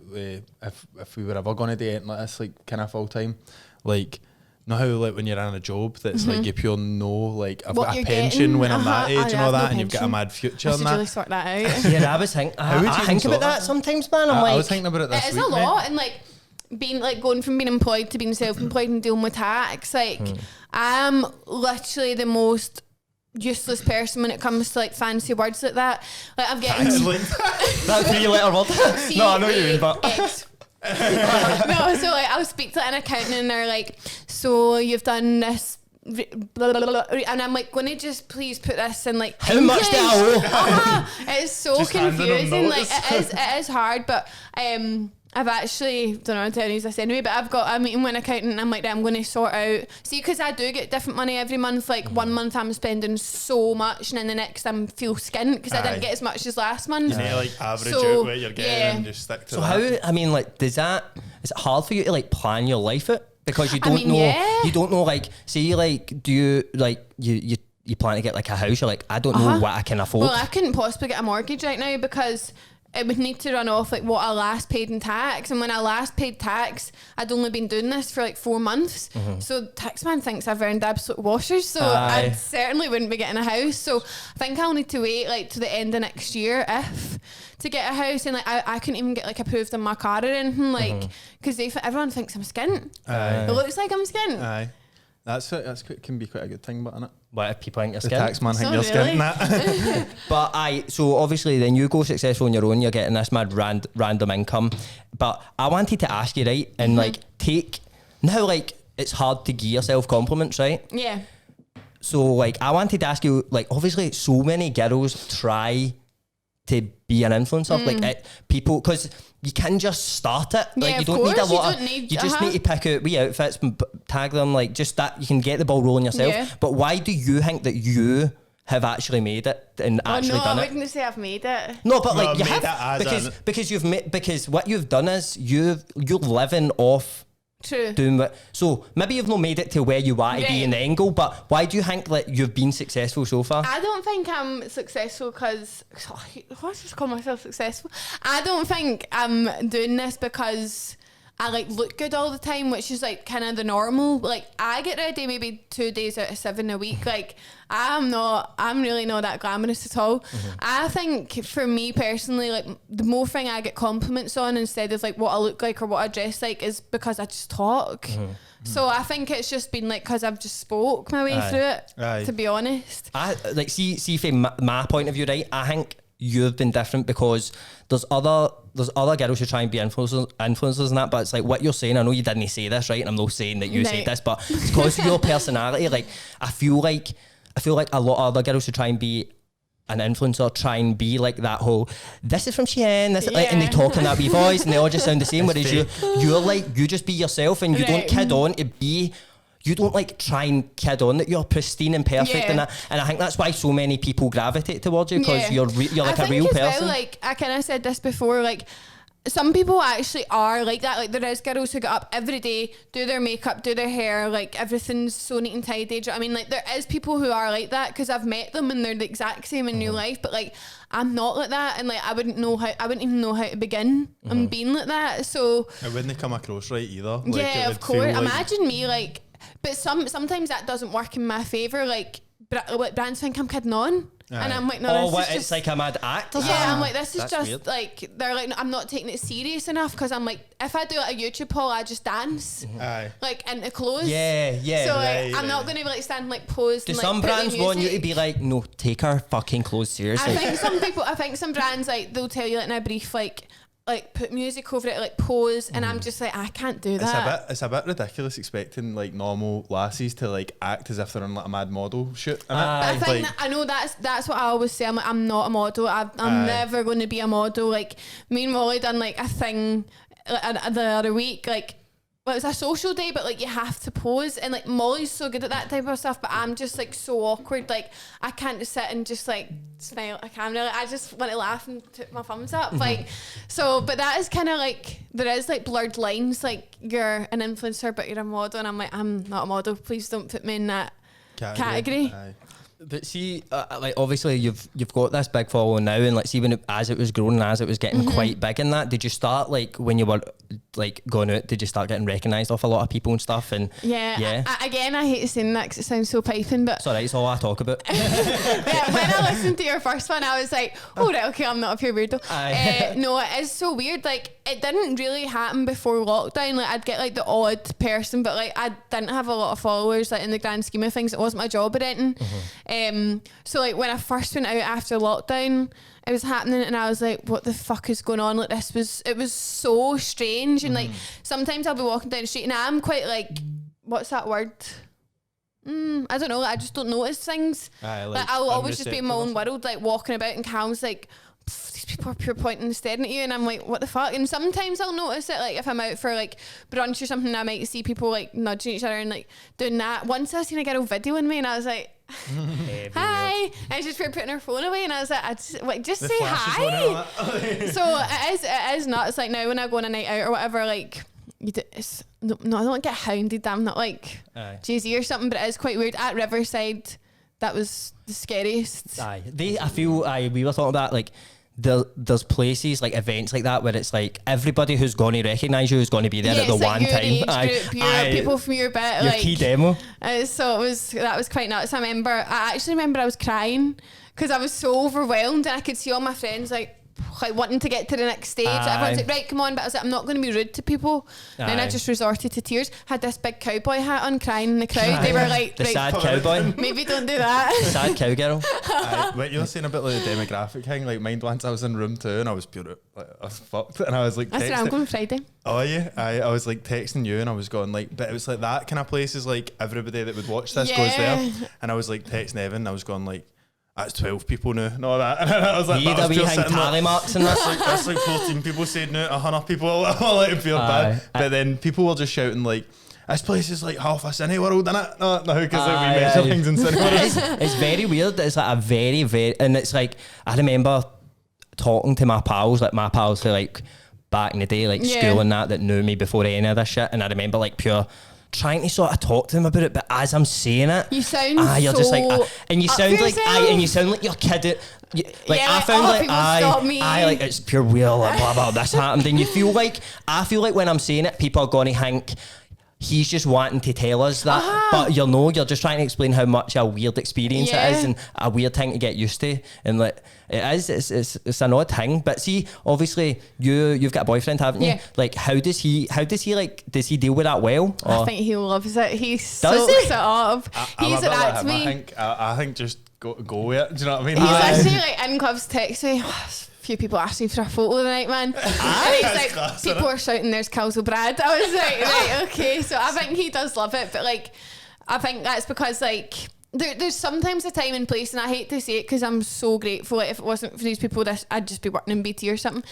if we were ever going to do anything like this, like kind of full time, like know how like when you're in a job that's like you pure know like I've What got a you're pension getting. when I'm that age I and have all no that, and you've got a pension. mad future I and should that. really sort that out. Yeah, I was thinking. How would you I even think sort about that that? sometimes, man. I'm like, I was thinking about it this It is week, a lot, and like being like going from being employed to being self-employed and dealing with tax. Like I'm literally the most useless person when it comes to like fancy words like that. Like I'm getting that 3-letter word. No, I know what you mean, but X. No, so like I'll speak to an accountant and they're like, so you've done this, blah, blah, blah, blah, and I'm like, going to just please put this in like how much do I owe? It's so Just handing them confusing. Like notes. it is hard, but I've actually don't know how to tell you this anyway, but I've got a meeting with an accountant and I'm like, I'm going to sort out, see, because I do get different money every month. Like 1 month I'm spending so much, and then the next I'm feel skint because I Aye. didn't get as much as last month. You need to like average So, out what you're getting yeah. and just stick to So that. how? I mean, like, is it hard for you to like plan your life out because you I don't mean, know? yeah. You don't know. Like, say, like, do you like you plan to get like a house? You're like, I don't know what I can afford. Well, I couldn't possibly get a mortgage right now because it would need to run off like what I last paid in tax, and when I last paid tax, I'd only been doing this for like 4 months. So taxman thinks I've earned absolute washers. So Aye. I certainly wouldn't be getting a house. So I think I'll need to wait like to the end of next year if to get a house, and like I couldn't even get like approved on my car or anything, like because everyone thinks I'm skint. Aye. It looks like I'm skint. Aye. That's can be quite a good thing, but innit? What if people think you're The scared? tax man think So you're really? skinting that. But so obviously then you go successful on your own, you're getting this mad random income. But I wanted to ask you, right, and like take now, like it's hard to give yourself compliments, right? Yeah. So like I wanted to ask you, like obviously so many girls try to be an influencer, like people, because you can just start it. Like Yeah, you of don't need a course, you lot. don't need- You just need to pick out wee outfits, and tag them, like just that you can get the ball rolling yourself. Yeah. But why do you think that you have actually made it and actually no, done I it? wouldn't say I've made it. No, but Well, like you made have it as because what you've done is you're living off True. doing what. So maybe you've not made it to where you want to be Right. in the end goal, but why do you think that you've been successful so far? I don't think I'm successful because I just call myself successful. I don't think I'm doing this because I like look good all the time, which is like kind of the normal. Like I get ready maybe 2 days out of 7 a week. Like I'm really not that glamorous at all. I think for me personally, like the more thing I get compliments on instead of like what I look like or what I dress like is because I just talk. So I think it's just been like because I've just spoke my way Aye. through it. Aye. To be honest. I like see from my point of view, right? I think you've been different because there's other girls who try and be influencers and that, but it's like what you're saying. I know you didn't say this, right? And I'm not saying that you No. said this, but it's because of your personality. Like I feel like a lot of other girls who try and be an influencer try and be like that whole this is from Shein, this like, and they Yeah. talk in that wee voice and they all just sound the same. Whereas you're like you just be yourself and you don't Right. kid on to be. You don't like try and kid on that you're pristine and perfect Yeah. and that, and I think that's why so many people gravitate towards you because Yeah. you're like I a real think as person. well, like I kind of said this before, like some people actually are like that. Like there is girls who get up every day, do their makeup, do their hair, like everything's so neat and tidy. Do you know what I mean? Like there is people who are like that because I've met them and they're the exact same in real life. But like I'm not like that, and like I wouldn't even know how to begin on being like that. So It wouldn't come across right either. Like, yeah, it of would course. feel like- Imagine me like, but sometimes that doesn't work in my favour. Like brands think I'm kidding on. And I'm like, no, oh, this what, is it's just like a mad act or yeah, something? I'm like, this is That's just weird. like they're like, I'm not taking it serious enough because I'm like, if I do like a YouTube haul, I just dance Aye. like into clothes. Yeah, yeah. So like, right, I'm not right. going to be like stand like pose. Do and, some like, put the brands want you to music. be like, no, take our fucking clothes seriously? I think some brands like they'll tell you like in a brief like put music over it, like pose, and I'm just like, I can't do that. It's a bit ridiculous expecting like normal lassies to like act as if they're on like a mad model shoot. And Aye. But I think like, I know that's what I always say. I'm like, I'm not a model. I'm Aye. never going to be a model. Like me and Molly done like a thing the other week. Like well, it was a social day, but like you have to pose, and like Molly's so good at that type of stuff, but I'm just like so awkward. Like I can't just sit and just like smile at the camera. Like, I just want to laugh and put my thumbs up. Like so, but that is kind of like there is like blurred lines. Like you're an influencer, but you're a model, and I'm like, I'm not a model. Please don't put me in that category. Aye. But see, like obviously you've got this big following now, and like see as it was growing and as it was getting quite big in that, did you start like when you were like going out, did you start getting recognised off a lot of people and stuff? And Yeah. I hate saying that because it sounds so piping, but it's alright, it's all I talk about. yeah, when I listened to your first one, I was like, oh right, okay, I'm not a pure weirdo. Aye. No, it is so weird. Like it didn't really happen before lockdown. Like I'd get like the odd person, but like I didn't have a lot of followers. Like in the grand scheme of things, it wasn't my job or anything. So like when I first went out after lockdown, it was happening, and I was like, what the fuck is going on? Like it was so strange, and like sometimes I'll be walking down the street and I'm quite like, what's that word? I don't know. I just don't notice things. Aye, Like I'll always just be in my own unreceptive world, like walking about, and Cal's like, these people are pure pointing and staring at you, and I'm like, what the fuck? And sometimes I'll notice it, like if I'm out for like brunch or something, I might see people like nudging each other and like doing that. Once I seen a girl videoing me, and I was like, hi, and she's putting her phone away, and I was like, just The say flash is on and all hi. that. So it is nuts. Like now when I go on a night out or whatever, like no, I don't get hounded. I'm not like Aye. Jay-Z or something, but it is quite weird. At Riverside, that was the scariest. I feel we were talking about like there's places like events like that where it's like everybody who's going to recognise you is going to be there Yeah, at the it's like one your time. age group, people from your bit, your like key demo. So that was quite nuts. I actually remember I was crying because I was so overwhelmed, and I could see all my friends like like wanting to get to the next stage. Everyone's like, right, come on, but I was like, I'm not going to be rude to people. And then I just resorted to tears. Had this big cowboy hat on, crying in the crowd. They were like, the right, sad cowboy. maybe don't do that. The sad cowgirl. Wait, you're saying a bit like the demographic thing. Like mine once I was in room 2 and I was pure, like, I was fucked, and I was like, That's where I'm going Friday. Oh yeah, I was like texting you and I was going like, but it was like that kind of places, like everybody that would watch this goes there, and I was like texting Evan and I was going like, that's 12 people now, not that. And I was like, You had a wee hang tally marks in this. That's like 14 people said no, 100 people. I'll let it feel bad. But then people were just shouting like, this place is like half a cine world, innit? No, because we measure things in cine world. It's very weird. It's like a very, and it's like, I remember talking to my pals who like back in the day, like school and that knew me before any of this shit. And I remember like pure trying to sort of talk to them about it, but as I'm saying it, you sound you're so just like, and you sound like, yourself. And you sound like you're kidding. Like Yeah, I like, found like people stop me. like it's pure weird, like blah blah, this happened, and I feel like when I'm saying it, people are going to think he's just wanting to tell us that, but you're just trying to explain how much a weird experience it is and a weird thing to get used to, and like it's an odd thing. But see, obviously you've got a boyfriend, haven't you? Yeah. Like how does he like, does he deal with that well? Or? I think he loves it. He Does soaks he? it up. He's I'm a bit like like to him. me. I think just go with it. Do you know what I mean? He's actually like in clubs texting me. A few people asked me for a photo tonight, man. And he's like, class, people are shouting, "There's Calzo Brad." I was like, right, okay. So I think he does love it, but like, I think that's because like there's sometimes a time and place, and I hate to say it because I'm so grateful. Like, if it wasn't for these people, I'd just be working in BT or something.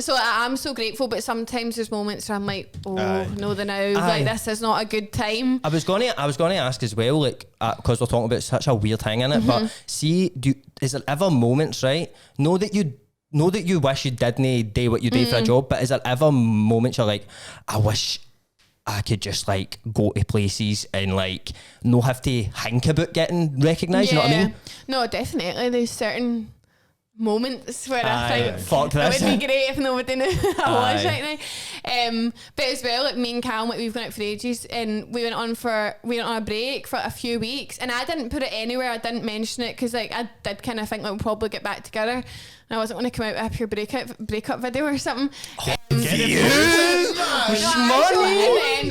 So I'm so grateful, but sometimes there's moments where I'm like, no, the now, like this is not a good time. I was going to ask as well, like, because we're talking about such a weird thing in it, but see, is there ever moments, right? Know that you wish you didn't do what you do for a job, but is there ever moments you're like, I wish I could just like go to places and like not have to think about getting recognised, you know what I mean? No, definitely. There's certain moments where I think fuck this. it would be great if nobody knew I was right now. But as well, like me and Callum, like we've gone out for ages, and we went on a break for a few weeks, and I didn't put it anywhere. I didn't mention it because like I did kind of think like we'll probably get back together, and I wasn't going to come out with a pure breakup video or something. And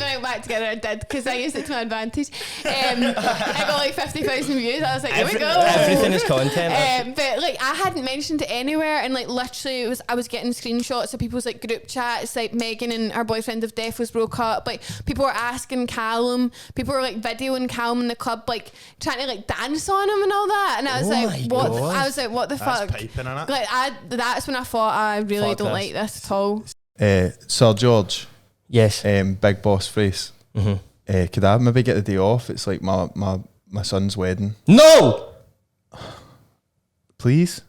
then back together I did because I used it to my advantage. I got like 50,000 views. I was like, here we go. Everything is content. But like I hadn't mentioned it anywhere, and like literally I was getting screenshots of people's like group chats, like Megan and her boyfriend of Death was broke up. Like people were asking Callum, people were like videoing Callum in the club, like trying to like dance on him and all that. And I was like, what? God. I was like, what the fuck? Piping, innit? Like that's when I thought I really Fuck don't this. like this at all. Sir George, Yes. big boss face. Could I maybe get the day off? It's like my son's wedding. No! Please?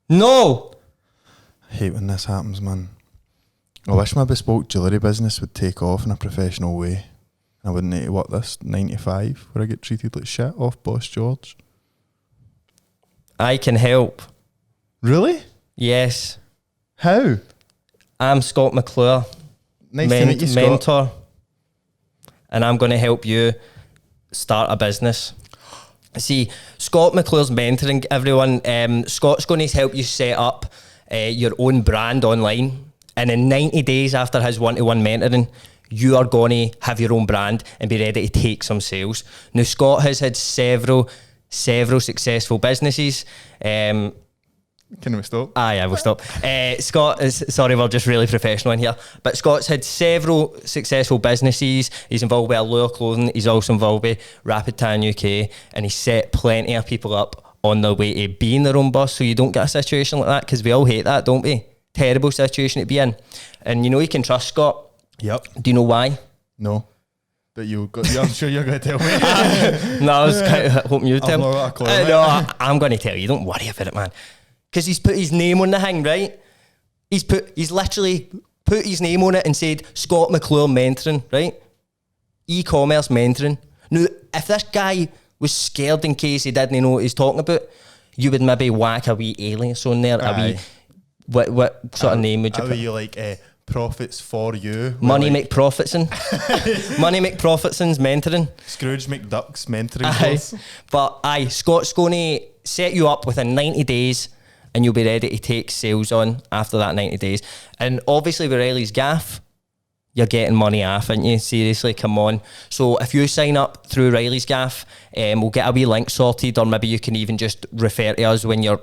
No! I hate when this happens, man. I wish my bespoke jewellery business would take off in a professional way. I wouldn't need to work this 9 to 5 where I get treated like shit off Boss George. I can help. Really? Yes. How? I'm Scott McClure, Nice to meet you, Scott. mentor, and I'm going to help you start a business. See, Scott McClure's mentoring everyone. Scott's going to help you set up your own brand online, and in 90 days after his one-to-one mentoring, you are going to have your own brand and be ready to take some sales. Now, Scott has had several successful businesses. Can we stop? Yeah, we'll stop. Scott is, sorry, we're just really professional in here, but Scott's had several successful businesses. He's involved with Allure Clothing. He's also involved with Rapid Tan UK, and he's set plenty of people up on their way to being their own boss, so you don't get a situation like that, because we all hate that, don't we? Terrible situation to be in. And you know you can trust Scott. Yep. Do you know why? No. But I'm sure you're going to tell me. No, I was kind of hoping you'd tell me. I've not got a clue, mate. No, I'm going to tell you. Don't worry about it, man. Because he's put his name on the thing, right? He's literally put his name on it and said Scott McClure mentoring, right? E-commerce mentoring. Now, if this guy was scared in case he didn't know what he's talking about, you would maybe whack a wee alias on there. A wee, what sort of name would you How put? are you like profits for you? Money like McProfitson. Money McProfitson's mentoring. Scrooge McDuck's mentoring course. But Scott's going to set you up within 90 days, and you'll be ready to take sales on after that 90 days. And obviously with Reilly's Gaff, you're getting money off, aren't you? Seriously, come on. So if you sign up through Reilly's Gaff, we'll get a wee link sorted, or maybe you can even just refer to us when you're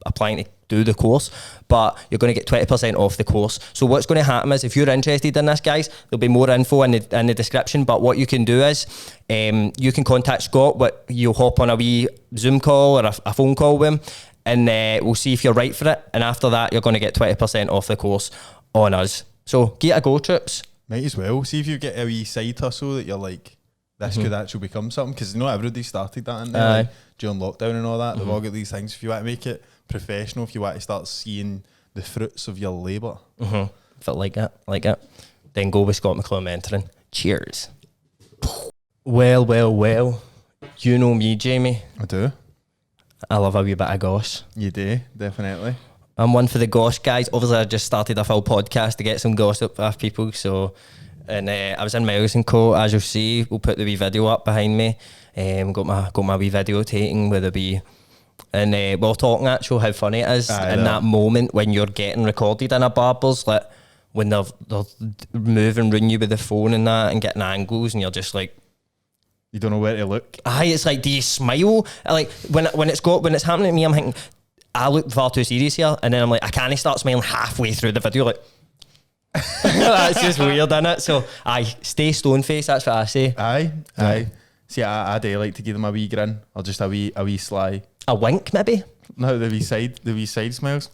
applying to do the course, but you're going to get 20% off the course. So what's going to happen is, if you're interested in this, guys, there'll be more info in the description, but what you can do is you can contact Scott, but you'll hop on a wee Zoom call or a phone call with him, and we'll see if you're right for it, and after that you're going to get 20% off the course on us. So give it a go, troops. Might as well. See if you get a wee side hustle that you're like, this could actually become something, because everybody started that in there, like, during lockdown and all that. They've all got these things. If you want to make it professional, if you want to start seeing the fruits of your labour. If it like it, then go with Scott McClure Mentoring. Cheers. Well. You know me, Jamie. I do. I love a wee bit of goss. You do, definitely. I'm one for the goss, guys. Obviously, I just started a full podcast to get some gossip off people. So, and I was in Myles Co, as you'll see. We'll put the wee video up behind me. Got my wee video taking with a wee, and we're talking actually how funny it is in that moment when you're getting recorded in a barber's, like when they're moving around you with the phone and that, and getting angles, and you're just like, you don't know where to look. Aye, it's like, do you smile? Like when it's happening to me, I'm thinking, I look far too serious here, and then I'm like, I can't start smiling halfway through the video, like that's just weird, isn't it? So stay stone face, that's what I say. Aye. See, I do like to give them a wee grin, or just a wee sly. A wink, maybe? No, the wee side smiles.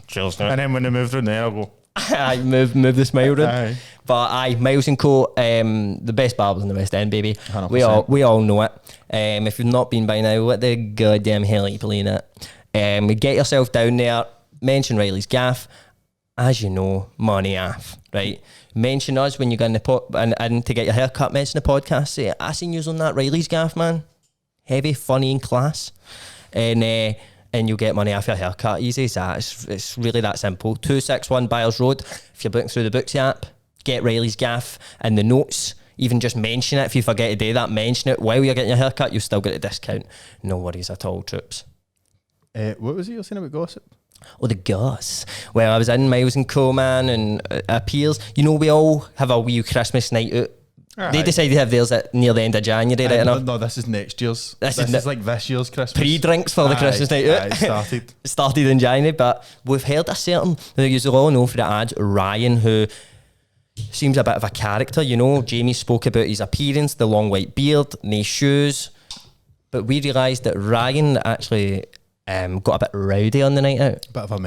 Cheers, and then when they move from there, I'll go. Aye, move the smile round. Aye. But Myles Co, the best barbers in the West End, baby. 100%. We all know it. If you've not been by now, what the goddamn hell are you playing at? Get yourself down there, mention Reilly's Gaff. As you know, money off, right? Mention us when you get in the and to get your hair cut. Mention the podcast. Say, I seen you on that Reilly's Gaff, man. Heavy, funny, and class. And you'll get money off your haircut. Easy as that. It's really that simple. 261 Byres Road. If you're booking through the Booksy app, get Reilly's Gaff in the notes. Even just mention it. If you forget to do that, mention it while you're getting your haircut. You'll still get a discount. No worries at all, troops. What was it you were saying about gossip? Oh, the goss. Well, I was in Myles Co, man, and it appears, we all have a wee Christmas night out. They decided to have theirs near the end of January, right enough? No, this is next year's. This is like this year's Christmas. Pre-drinks for the Christmas night out. It started in January, but we've heard a certain, you all know for the ads, Ryan, who seems a bit of a character, Jamie spoke about his appearance, the long white beard, no shoes, but we realised that Ryan actually got a bit rowdy on the night out. Bit of a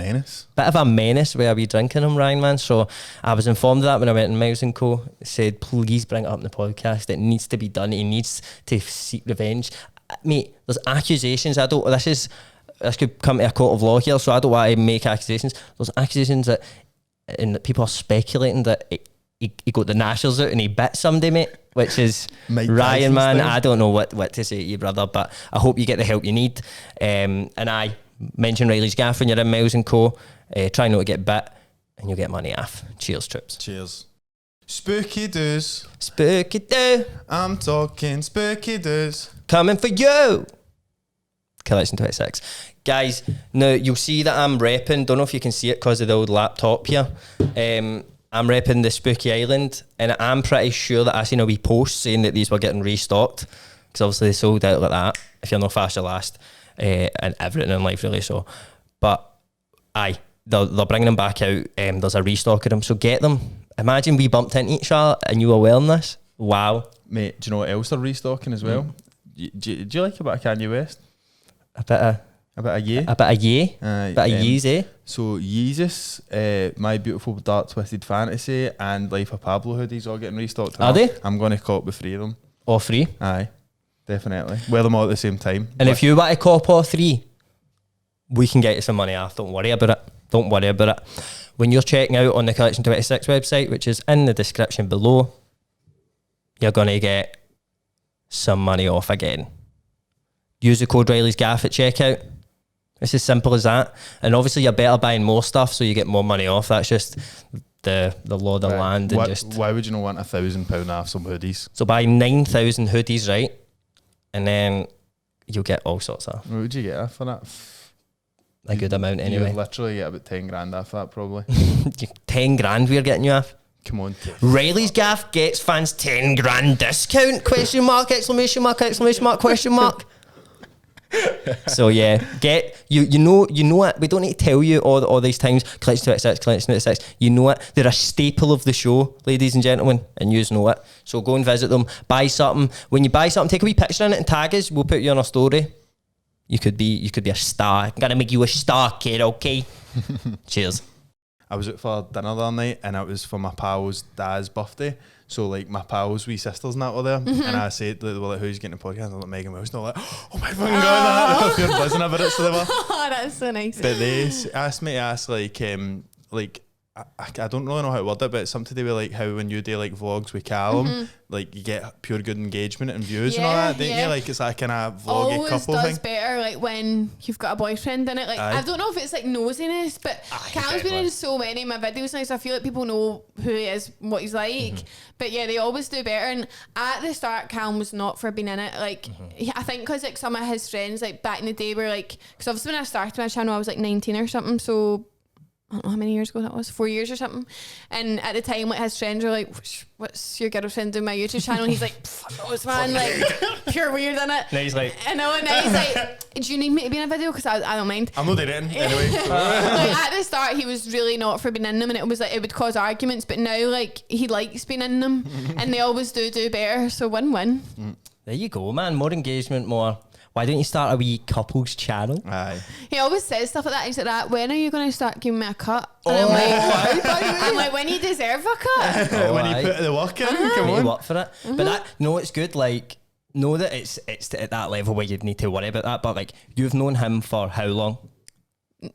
menace. Where we drinking him, Ryan, man. So I was informed of that when I went in Myles Co. Said, please bring it up in the podcast. It needs to be done. He needs to seek revenge. Mate, there's accusations. This could come to a court of law here, so I don't want to make accusations. There's accusations that people are speculating that he got the gnashers out and he bit somebody, mate, which is Mike Ryan, Tyson's man. thing. I don't know what to say to you, brother, but I hope you get the help you need. And I mention Reilly's Gaff when you're in Myles Co. Try not to get bit, and you'll get money off. Cheers, trips. Cheers. Spooky doos. Spooky do. I'm talking spooky doos. Coming for you. Collection 26. Guys, now you'll see that I'm repping. Don't know if you can see it because of the old laptop here. I'm repping the Spooky Island, and I'm pretty sure that I seen a wee post saying that these were getting restocked, because obviously they sold out like that. If you're not fast, you're last, and everything in life really. So, but they're bringing them back out. There's a restock of them, so get them. Imagine we bumped into each other and you were wearing this. Wow, mate. Do you know what else they're restocking as well? Do you like a bit of Kanye West? A bit of Ye. A bit of Ye. A bit of Ye's, eh? So Yeezus, My Beautiful Dark Twisted Fantasy, and Life of Pablo hoodies all getting restocked. Are they? I'm going to cop the three of them. All three? Aye, definitely. Wear them all at the same time. And if you want to cop all three, we can get you some money off. Don't worry about it. When you're checking out on the Collection 26 website, which is in the description below, you're going to get some money off again. Use the code Reilly's Gaff at checkout. It's as simple as that. And obviously you're better buying more stuff so you get more money off. That's just the law of the land. And why would you not want £1,000 off some hoodies? So buy 9,000 hoodies, right? And then you'll get all sorts of What would you get after that? a good amount You anyway. would literally get about 10 grand after that, probably. 10 grand we're getting you off. Come on. Reilly's Gaff gets fans 10 grand discount? Question mark, exclamation mark, exclamation mark, question mark. So yeah, get you know it. We don't need to tell you all these things. Collection 26, collection 26. You know it. They're a staple of the show, ladies and gentlemen, and you know it. So go and visit them. Buy something. When you buy something, take a wee picture in it and tag us. We'll put you on a story. You could be a star. I'm gonna make you a star, kid. Okay. Cheers. I was out for dinner the other night, and it was for my pal's dad's birthday. So like my pal's wee sisters and that were there, and I said, they were like, "Who's getting a podcast?" I'm like, "Megan Welsh." And they're like, "Oh my fucking god!" They're buzzing about it, so they were. Oh, that's so nice. But they asked me to ask like I don't really know how to word it, but it's something to do with like how when you do like vlogs with Callum, like you get pure good engagement and views and all that, don't you? Like it's like kind of vloggy Always couple does thing. better like when you've got a boyfriend in it. Like Aye. I don't know if it's like nosiness, but Callum's been in so many of my videos now, so I feel like people know who he is, what he's like. But yeah, they always do better. And at the start, Callum was not for being in it. Like I think because like some of his friends like back in the day were like, because obviously when I started my channel I was like 19 or something, so I don't know how many years ago that was, 4 years or something. And at the time, like his friends were like, "What's your girlfriend doing my YouTube channel?" And he's like, "Fuck knows, man, like pure weird in it." Now he's like, I know, and now he's like, "Do you need me to be in a video? Because I don't mind." I'm not doing it anyway. Like at the start, he was really not for being in them, and it was like it would cause arguments. But now, like he likes being in them, and they always do better. So win-win. there you go, man. More engagement, more. Why don't you start a wee couples channel? Aye. He always says stuff like that. He's like, "When are you going to start giving me a cut?" And I'm like, "When you deserve a cut." When aye. you put the work in, You come need to on. work for it. But that, no, it's good. Like, know that it's at that level where you need to worry about that. But like, you've known him for how long?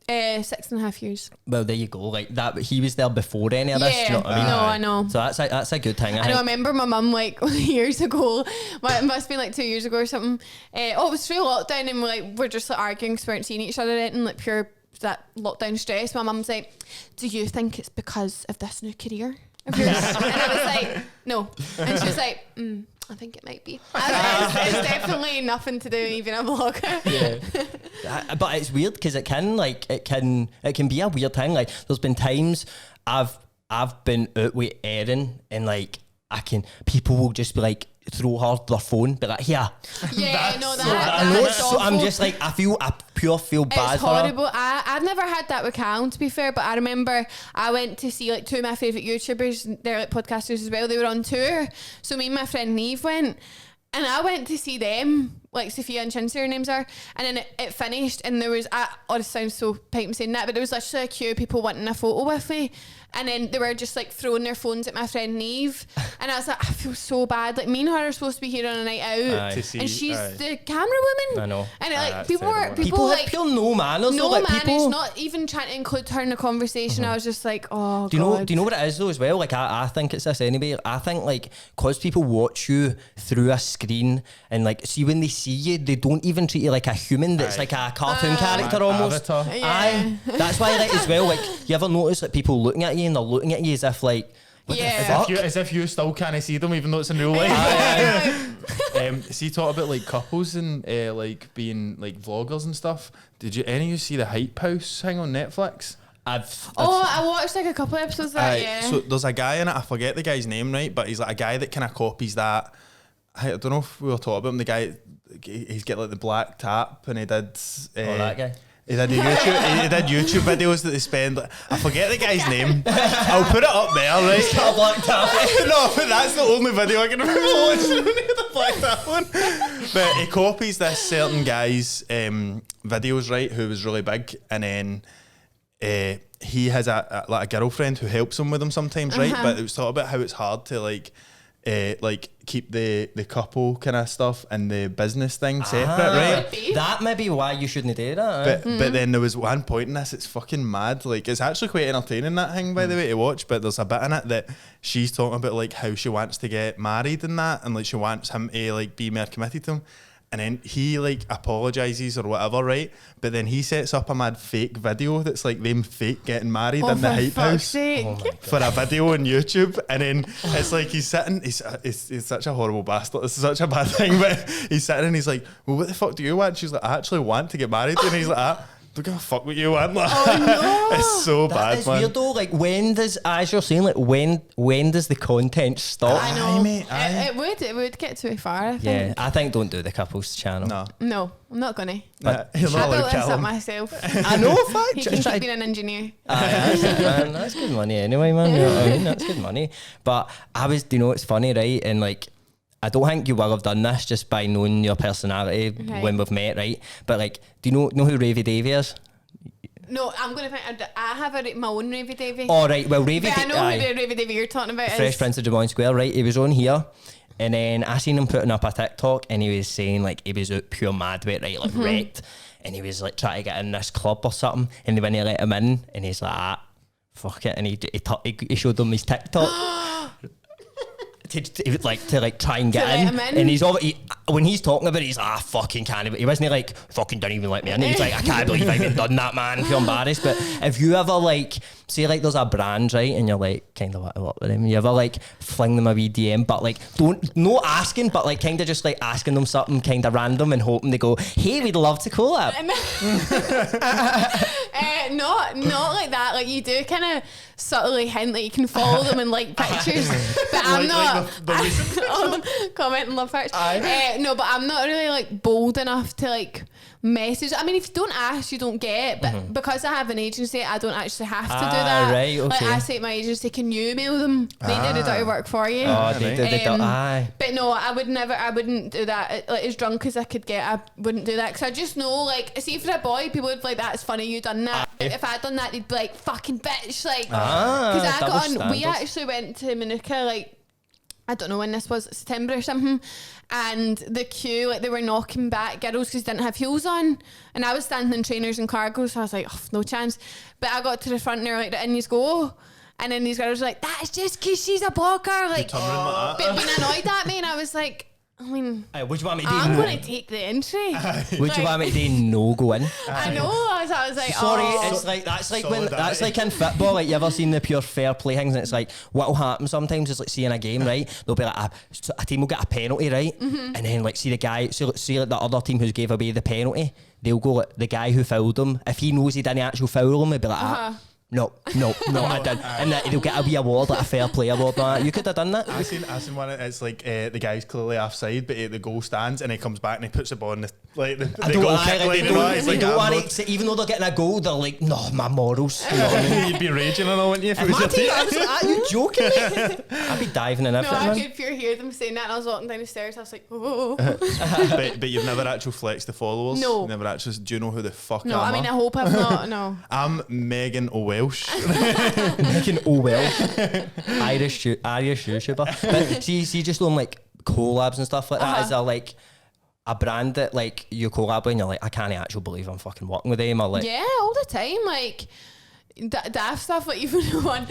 6.5 years. Well, there you go. Like that, he was there before any of this. Do you know what I mean? No, I know. So that's a good thing. I know. I remember my mum like years ago. It must have been like 2 years ago or something. It was through lockdown, and we're just like arguing because we weren't seeing each other, and like pure that lockdown stress. My mum's like, "Do you think it's because of this new career of yours?" And I was like, "No," and she was like, "I think it might be." It's definitely nothing to do with even a vlogger. Yeah. But it's weird because it can be a weird thing. Like there's been times I've been out with Erin and like people will just be like throw her their phone, be like, "Here." Yeah, no, I know. that's So I'm awful. just like I feel bad It's for her. horrible. I've never had that with Callum, to be fair, but I remember I went to see like two of my favourite YouTubers, they're like podcasters as well, they were on tour, so me and my friend Neve went, and I went to see them, like Sophia and Chincy, her names are, and then it finished, and there was, it sounds so pipe saying that, but there was literally a queue of people wanting a photo with me, and then they were just like throwing their phones at my friend Neve, and I was like, I feel so bad, like me and her are supposed to be here on a night out, Aye. To see, and she's aye. the camera woman. I know. And Aye, like that's people terrible. people Have like pure no manners. no though, like managed, people. not even trying to include her in the conversation. I was just like, oh, Do you know what it is though as well? Like I think it's this anyway. I think like cause people watch you through a screen and like see when they see you, they don't even treat you like a human. That's Aye. like a cartoon character almost. Avatar. Yeah. Aye, that's why like as well. Like you ever notice like people looking at you and they're looking at you as if like. What Yeah. the fuck? As if you still can't see them, even though it's in real life. See, talk about like couples and like being like vloggers and stuff. Did you any of you see the Hype House thing on Netflix? I watched like a couple of episodes of that. Yeah. So there's a guy in it. I forget the guy's name, right? But he's like a guy that kind of copies that. I don't know if we were talking about him. The guy, he's got like the black tap, and he did. That guy. He did YouTube videos that they spend. I forget the guy's name. I'll put it up there, right? No, but that's the only video I can remember watching. The black tap one. But he copies this certain guy's videos, right? Who was really big, and then he has a girlfriend who helps him with them sometimes, right? But it was talking about how it's hard to like keep the couple kind of stuff and the business thing separate, right? That may be why you shouldn't do that. But then there was one point in this, it's fucking mad. Like it's actually quite entertaining, that thing, by the way, to watch. But there's a bit in it that she's talking about like how she wants to get married and that, and like she wants him to like be more committed to him. and then he like apologizes or whatever, right? But then he sets up a mad fake video that's like them fake getting married in the Hype House for a video on YouTube, and then it's like he's sitting. He's such a horrible bastard. This is such a bad thing, but he's sitting and he's like, "Well, what the fuck do you want?" She's like, "I actually want to get married," and he's like, "Don't give a fuck what you want." Like, it's so bad, It's man. weird though. Like, when does, as you're saying, like when does the content stop? I know. Aye, mate, aye. It would get too far, I think. Yeah, I think don't do the couples channel. No, I'm not gonna. You're not I allowed built to this kill up him. myself. I know, fact. He can keep being an engineer. That's it, man. That's good money anyway, man. You know what I mean? That's good money. But you know, it's funny, right? And like, I don't think you will have done this just by knowing your personality when we've met, right? But like, do you know who Ravy Davey is? No, I'm going to find. I have my own Ravy Davey. All right, well, Ravy But I know who the Ravy Davey you're talking about Fresh is. Prince of Drummond Square, right? He was on here, and then I seen him putting up a TikTok, and he was saying like he was out pure mad with it, right, like wrecked, and he was like trying to get in this club or something, and they wouldn't let him in, and he's like, fuck it, and he showed them his TikTok. to try and get in. And he's when he's talking about it, he's like, fucking can't. He wasn't like, fucking don't even let me in. He's like, I can't believe I even done that, man. I feel embarrassed. But if you ever like, say like there's a brand, right, and you're like kind of what with them, you ever like fling them a wee DM, but like no asking, but like kind of just like asking them something kind of random and hoping they go, hey, we'd love to collab. Not like that. Like you do kind of subtly hint that you can follow them and like pictures, but I'm not. Comment and love pictures. No, but I'm not really like bold enough to like message. I mean, if you don't ask, you don't get. But because I have an agency, I don't actually have to do that. Right, okay. Like I say to my agency, can you email them? They do the dirty work for you. Oh, they did it. Aye. But no, I wouldn't do that. Like as drunk as I could get, I wouldn't do that because I just know, like, see, for a boy, people would be like, that's funny, you done that. If I'd done that, they'd be like, fucking bitch, like, because I got on. We actually went to Manuka, like, I don't know when this was, September or something, and the queue, like, they were knocking back girls because they didn't have heels on, and I was standing in trainers and cargos, so I was like, oh, no chance. But I got to the front and they were like, in you go. And then these girls were like, that's just because she's a blocker, like, but being annoyed at me, and I was like, I mean, would you want me to I'm going to take the entry. Would you want me to no go in? I know. I was like, sorry, oh. it's like that's like in football. Like, you ever seen the pure fair play things? And it's like what'll happen sometimes is like, see in a game, right? There'll be like a team will get a penalty, right? And then like see the guy, see like the other team who gave away the penalty, they'll go like, the guy who fouled them. If he knows he didn't actually foul him, he'll be like, No, I didn't. And they'll get a wee award, like a fair play award. You could have done that. I seen one. It's like the guy's clearly offside, but the goal stands, and he comes back and he puts the ball in the goal kick line. They don't want it. Even though they're getting a goal, they're like, no, my morals. You know what I mean? You'd be raging and all, wouldn't you? If it was my your team, team. I was like, are you joking me? I'd be diving in everything. No, I man. could hear them saying that, and I was walking down the stairs. I was like, oh. But you've never actually flexed the followers. No. You've never actually. Do you know who the fuck No, I I mean, I hope I've not. No. I'm Megan O'Welsh. Megan Welsh, Irish YouTuber. But see, just on like collabs and stuff like that, is there like a brand that like you collab with and you're like, I can't actually believe I'm fucking working with them, or like, Yeah, all the time. Like, daft stuff, like even one,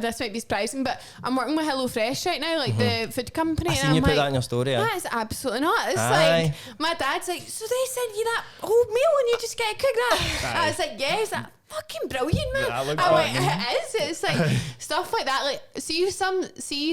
this might be surprising, but I'm working with HelloFresh right now, like the food company. I and seen I'm you put like, that in your story. That's absolutely not. It's Aye. like, my dad's like, so they sent you that whole meal and you just get to cook that? I was like, yes, that fucking brilliant, man. That looks I'm like, banging. it is. It's like stuff like that. Like, see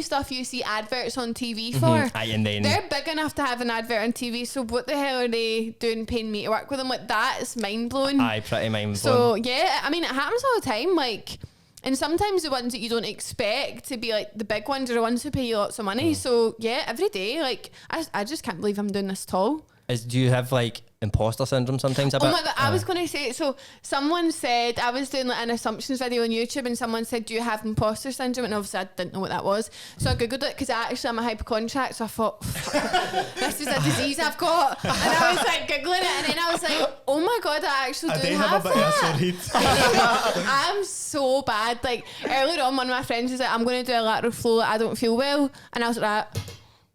stuff you see adverts on TV for. Aye, and then They're big enough to have an advert on TV, so what the hell are they doing paying me to work with them? Like, that is mind blowing. aye, pretty mind blowing. So yeah, I mean, it happens all the time. Like, and sometimes the ones that you don't expect to be like the big ones are the ones who pay you lots of money. So yeah, every day, like, I just can't believe I'm doing this at all. Do you have like imposter syndrome sometimes a bit? Oh my god, I was going to say, so someone said, I was doing like an assumptions video on YouTube, and someone said, do you have imposter syndrome? And obviously I didn't know what that was, so I googled it because I'm a hypochondriac, so I thought, this is a disease I've got, and I was like googling it, and then I was like, oh my god, I actually do have a bit of that. I'm so bad. Like, earlier on, one of my friends was like, I'm going to do a lateral flow, I don't feel well, and I was like,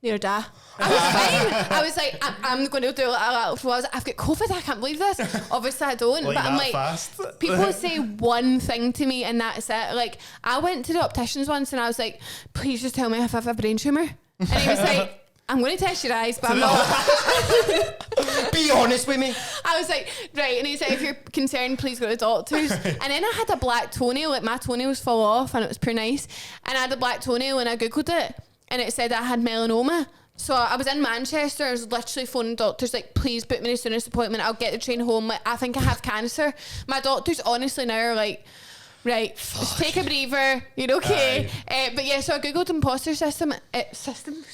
you're da. I was fine. I was like, I'm going to do a lateral flow. I was like, I've got COVID, I can't believe this. Obviously I don't, Like but I'm that like, fast? people say one thing to me and that's it. Like, I went to the opticians once and I was like, please just tell me if I have a brain tumour. And he was like, I'm going to test your eyes, but I'm not. Be honest with me. I was like, right. And he said, if you're concerned, please go to the doctors. And then I had a black toenail, like my toenails fall off and it was pretty nice. And I had a black toenail and I Googled it and it said I had melanoma. So I was in Manchester. I was literally phoning doctors like, please book me the soonest appointment. I'll get the train home. Like, I think I have cancer. My doctors honestly now are like, right, just take a breather. You're okay. But yeah, so I googled imposter syndrome,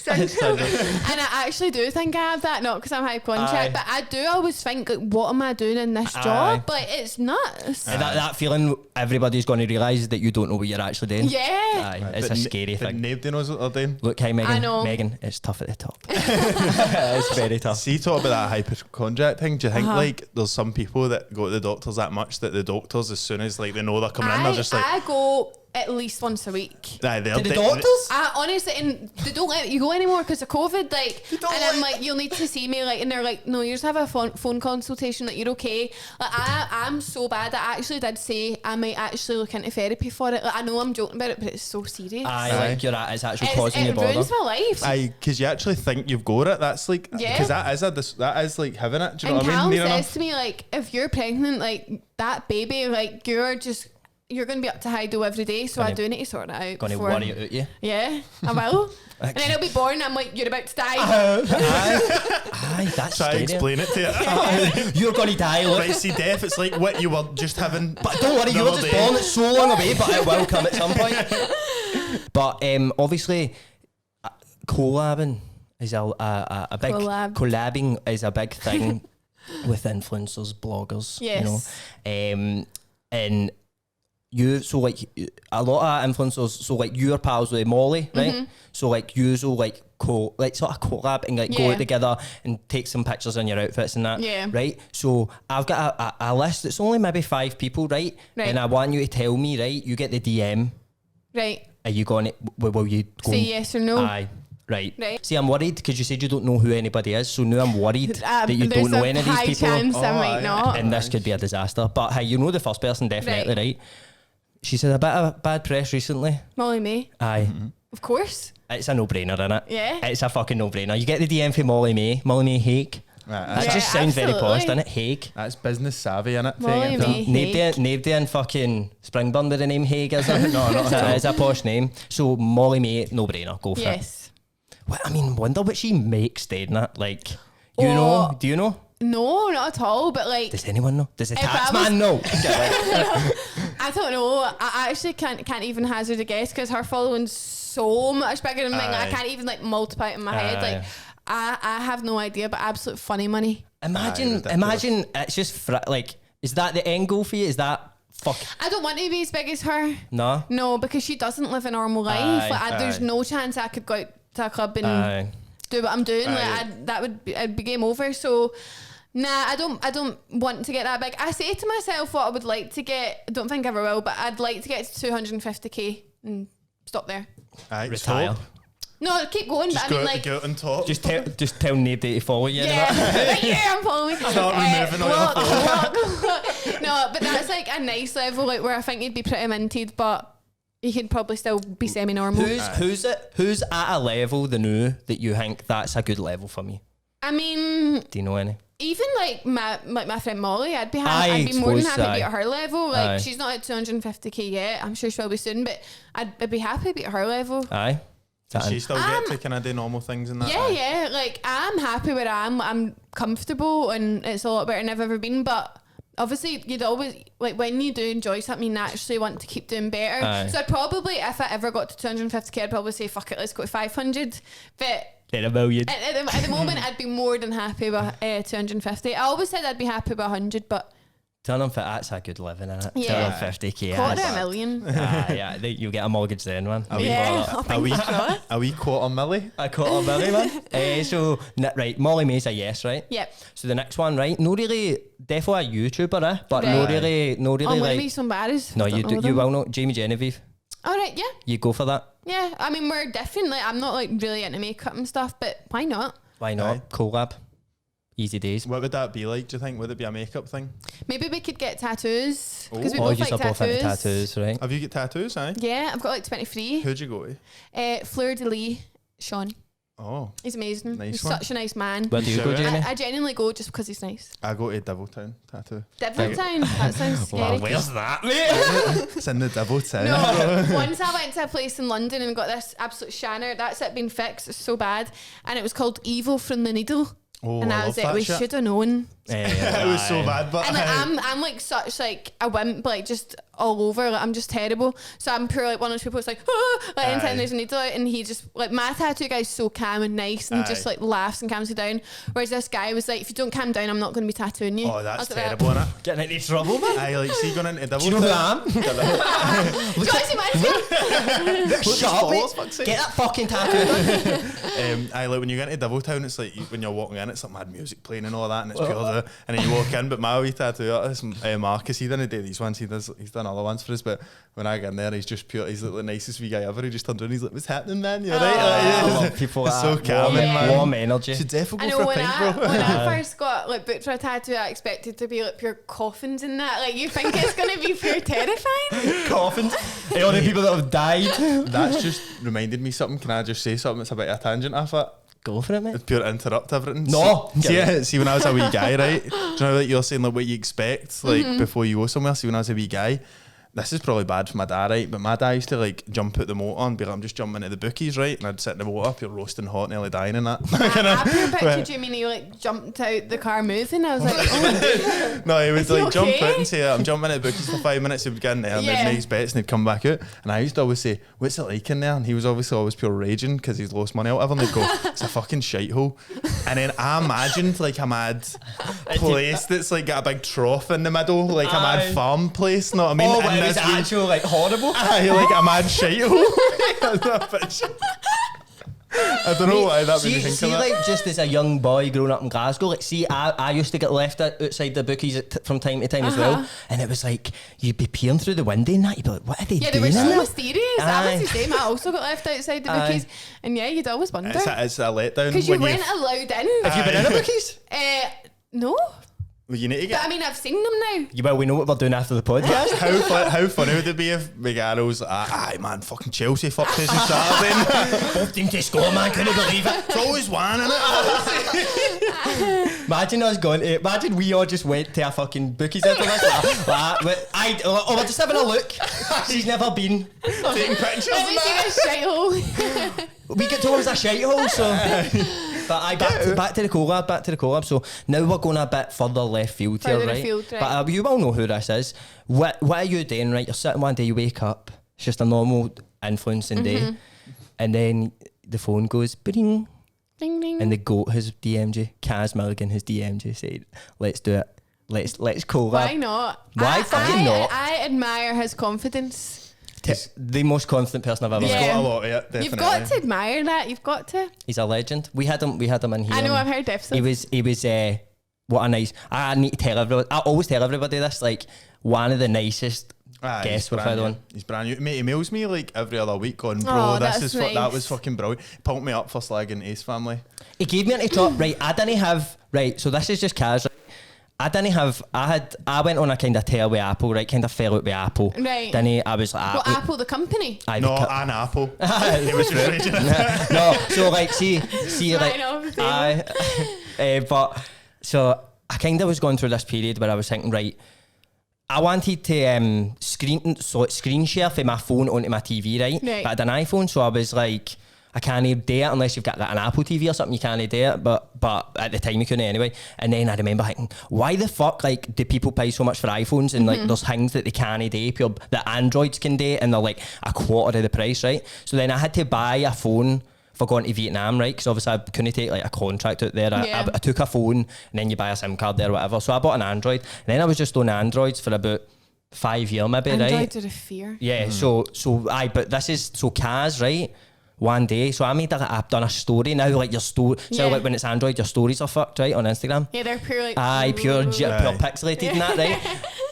and I actually do think I have that. Not because I'm hypochondriac, but I do always think like, what am I doing in this job? Like, it's nuts. That feeling everybody's going to realise that you don't know what you're actually doing. Yeah, it's a scary but thing. Nobody knows what they're doing. Look, hey Megan. I know. Megan, it's tough at the top. It's very tough. See, talk about that hypochondriac thing. Do you think like there's some people that go to the doctors that much that the doctors, as soon as like they know they're coming in, they're just like, I go at least once a week. Aye, To the doctors? I honestly, and they don't let you go anymore because of COVID. Like, and I'm like, you'll need to see me. Like, and they're like, no, you just have a phone consultation. Like, you're okay. Like, I'm so bad. I actually did say I might actually look into therapy for it. Like, I know I'm joking about it, but it's so serious. Like it's actually causing you It bother. ruins my life. because you actually think you've got it. That's like, Yeah. because that is like having it. Do you know And what I Callum mean? says to me, like, if you're pregnant, like that baby, like you're going to be up to high do every day. So I do need to sort it out. Going to before- worry about you. Yeah, I will. And then he'll be born. I'm like, you're about to die. Aye, that's Try scary. to explain it to you. You're going to die. Look. Right, see, death, it's like what you were just having. But don't worry, you were just born. It's so long away, but it will come at some point. But obviously, collabing is a big collabing is a big thing with influencers, bloggers. Yes. You know, and you so like a lot of influencers. So like you're pals with Molly, right? So like you so like sort of collab and like go out together and take some pictures on your outfits and that. Yeah. Right. So I've got a list. It's only maybe 5 people, right? And I want you to tell me, right? You get the DM. Right. Are you going to, will you go? Say yes or no. Aye. Right. Right. See, I'm worried because you said you don't know who anybody is. So now I'm worried that you There's don't know a any of these high people. chance I might not. And this could be a disaster. But hey, you know the first person definitely, right? She's had a bit of bad press recently. Molly May. Aye. Of course. It's a no-brainer, innit? Yeah. It's a fucking no-brainer. You get the DM from Molly May. Molly May Hague. That Yeah, just sounds very posh, absolutely. doesn't it? Hague. That's business savvy, innit? Molly May. Nobody in fucking Springburn with the name Hague, is it? No, not at all. It's a posh name. So Molly May, no-brainer. Go for it. Yes. Well, I mean, wonder what she makes doing that. Like, you know? Do you know? No, not at all. But like, Does anyone know? Does the If tax I was- man know? I don't know. I actually can't even hazard a guess because her following's so much bigger than mine. I can't even like multiply it in my head. Like, I have no idea. But absolute funny money. Imagine it's just like, is that the end goal for you? Is that fuck? I don't want to be as big as her. No. No, because she doesn't live a normal life. Like, there's no chance I could go out to a club and do what I'm doing. I'd be game over. So, nah, I don't want to get that big. I say to myself what I would like to get. I don't think I ever will, but I'd like to get to 250k and stop there. Retire. No, keep going. Just but I mean, go on top. Just tell nobody to follow you. yeah, yeah, I'm following. Start removing all your block. No, but that's like a nice level, like where I think you'd be pretty minted, but you could probably still be semi-normal. Who's at a level the new that you think that's a good level for me? I mean, Do you know any? even like my friend Molly, I'd be more than happy to be at her level. Like, she's not at 250k yet. I'm sure she'll be soon, but I'd be happy to be at her level. Aye. Does she still get to kind of do normal things and that? Yeah. Like, I'm happy where I am. I'm comfortable and it's a lot better than I've ever been. But obviously, you'd always, like, when you do enjoy something, you naturally want to keep doing better. Aye. So I'd probably, if I ever got to 250k, I'd probably say, fuck it, let's go to 500. But Then a million. at the moment, I'd be more than happy with 250. I always said I'd be happy with 100, but 250, that's a good living, isn't it? Yeah. 250k. quarter a million. Yeah, you get a mortgage then, man. Yeah, A wee quarter milli. A quarter million, man. So, right, Molly May's a yes, right? Yep. So the next one, right? No really, definitely a YouTuber, but Right. no really I'm going to like. be so embarrassed. No, I don't you know do. You them. will know Jamie Genevieve. All right, yeah. You go for that. Yeah, I mean, we're different. Like, I'm not like really into makeup and stuff, but why not? Why not? Aye. Collab. Easy days. What would that be like, do you think? Would it be a makeup thing? Maybe we could get tattoos because we Oh, both you like are both into tattoos. tattoos, right? Have you got tattoos, aye? Yeah, I've got like 23. Who'd you go to? Fleur de Lis, Sean. Oh, He's amazing. Nice He's one. such a nice man. Where do you go, Sure. Jamie? I genuinely go just because he's nice. I go to Devil Town tattoo. Devil Town? That sounds scary. Where's that, mate? It's in the Devil Town. No, once I went to a place in London and got this absolute shanner. That's it, been fixed. It's so bad. And it was called Evil from the Needle. Oh, And I I love was like, that we shit. should have known. It was so bad, but And like, I'm like such like a wimp, like just all over. Like I'm just terrible. So I'm pure like one of those people that's like, like anytime Aye. there's a needle out, and he just like my tattoo guy's so calm and nice and just Aye. like laughs and calms you down. Whereas this guy was like, if you don't calm down, I'm not going to be tattooing you. Oh, I that's was like, terrible, innit? Getting into trouble, man. I like see going into Devil Do you know who I Town. am? Do you want to see my face? Shut up, balls, mate. fuck's sake. Get that fucking tattoo. I like when you get into Devil Town, it's like when you're walking in, it's like mad music playing and all that, and it's pure the, and then you walk in. But my wee tattoo artist, Marcus, he didn't do these ones. He's done other ones for us. But when I get in there, he's just pure. He's like the nicest wee guy ever. He just turned around. He's like, "What's happening, man? You're right." I Like, love people it's like so that. calming, Yeah. man. Warm energy. Should definitely I go know for a pint, bro. when I first got like booked for a tattoo, I expected to be like pure coffins and that. Like you think it's gonna be pure terrifying? Coffins. Hey, all the people that have died. That's just reminded me something. Can I just say something? It's a bit of a tangent off it. Go for it, mate. It's pure interrupt everything. No. See when I was a wee guy, right? Do you know like you're saying like what you expect like before you go somewhere? See when I was a wee guy, this is probably bad for my dad, right? But my dad used to like jump out the motor and be like, I'm just jumping into the bookies, right? And I'd sit in the motor up, you're roasting hot, nearly dying and that. I pure pictured you meaning you like jumped out the car moving. I was like, oh. No, he would Is he like jump okay? out and say, I'm jumping into the bookies for 5 minutes. He'd begin there, Yeah. mid-nice bets, and he'd come back out. And I used to always say, what's it like in there? And he was obviously always pure raging because he's lost money or whatever. And they'd go, it's a fucking shithole. And then I imagined like a mad place that's like got a big trough in the middle, like a Aye. mad farm place, know what I mean? Oh, but And it was this wee- actual like horrible. Aye, like a mad shithole. That's a picture. I don't know why that made me think See, of that. like just as a young boy growing up in Glasgow, like see, I used to get left outside the bookies from time to time as well, and it was like you'd be peering through the window and that, you'd be like, what are they Yeah, they doing were in so there? mysterious. I Aye. was the same. I also got left outside the Aye. bookies, and yeah, you'd always wonder It's a letdown. because you when weren't allowed in. Have you been in a bookies? No, Well, you need to but get. I mean, I've seen them now. Well, we know what we're doing after the podcast. How funny would it be if McGarrow's aye man, fucking Chelsea fucked us on Saturday. Both teams to score, man. Couldn't believe it. It's always one, innit? Imagine us going to, imagine we all just went to a fucking bookies after this. We're just having a look. She's never been. Taking pictures Let and me see that. this shithole. We get told it was a shithole, so. But back to the collab. So now we're going a bit further left field here, Further right? afield, right. But you all know who this is. What are you doing, right? You're sitting one day, you wake up, it's just a normal influencing day, and then the phone goes, bing, Ding ding. and the goat has DM'd you. Kaz Milligan has DM'd you, said, let's do it. Let's collab. Why not? Why fucking not? I admire his confidence. The most confident person I've ever Yeah. met. Got a lot of it, definitely. You've got to admire that. You've got to. He's a legend. We had him in here. I know. I've heard episodes. He was what a nice. I need to tell everybody. I always tell everybody this. Like one of the nicest Aye, guests he's we've had brand on. new. He's brand new. Mate, he mails me like every other week going, bro, Oh, this that's is that nice. was fucking brilliant. Pumped me up for slagging Ace Family. He gave me an top. Right, I didn't have. Right, so this is just Kaz. Right? I went on a kind of tear with Apple, right? Kind of fell out with Apple. Right. Then I was like, What, Apple the company? No, an apple. He was just raging. no. So like, see, Right like, off the table. but so I kind of was going through this period where I was thinking, right, I wanted to screen share from my phone onto my TV, right? Right. But I had an iPhone, so I was like, I can't do it unless you've got like an Apple TV or something. You can't do it, but at the time you couldn't anyway. And then I remember thinking, why the fuck like do people pay so much for iPhones and like there's things that they can't do pure that Androids can do and they're like a quarter of the price, right? So then I had to buy a phone for going to Vietnam, right? Because obviously I couldn't take like a contract out there. Yeah. I took a phone and then you buy a SIM card there or whatever. So I bought an Android. And then I was just on Androids for about 5 years maybe, right? Androids are a fear. Yeah, but this is Kaz, right? One day, so I made I've done a story now, like your story. So Yeah. like when it's Android, your stories are fucked, right, on Instagram. Yeah, they're pure like. Pure Aye. pixelated and that, right?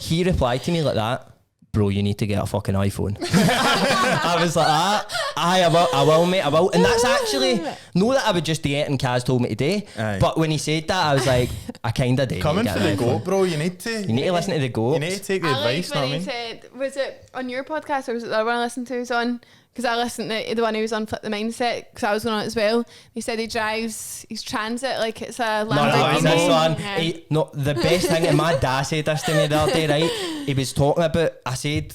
He replied to me like that. Bro, you need to get a fucking iPhone. I was like, I will, mate, I will. And that's actually, know that I would just do it and Kaz told me to do. Aye. But when he said that, I was like, I kind of did. Coming for the goat, bro. You need to. You need to listen to the goat. You need to take the I advice, liked know when what I he mean? said, was it on your podcast or was it the one I listened to was on? because I listened to the one who was on Flip the Mindset, because I was going on it as well. He said he drives his Transit like it's a Lamborghini. No, this one. Yeah. No, the best thing, and my dad said this to me the other day, right? He was talking about, I said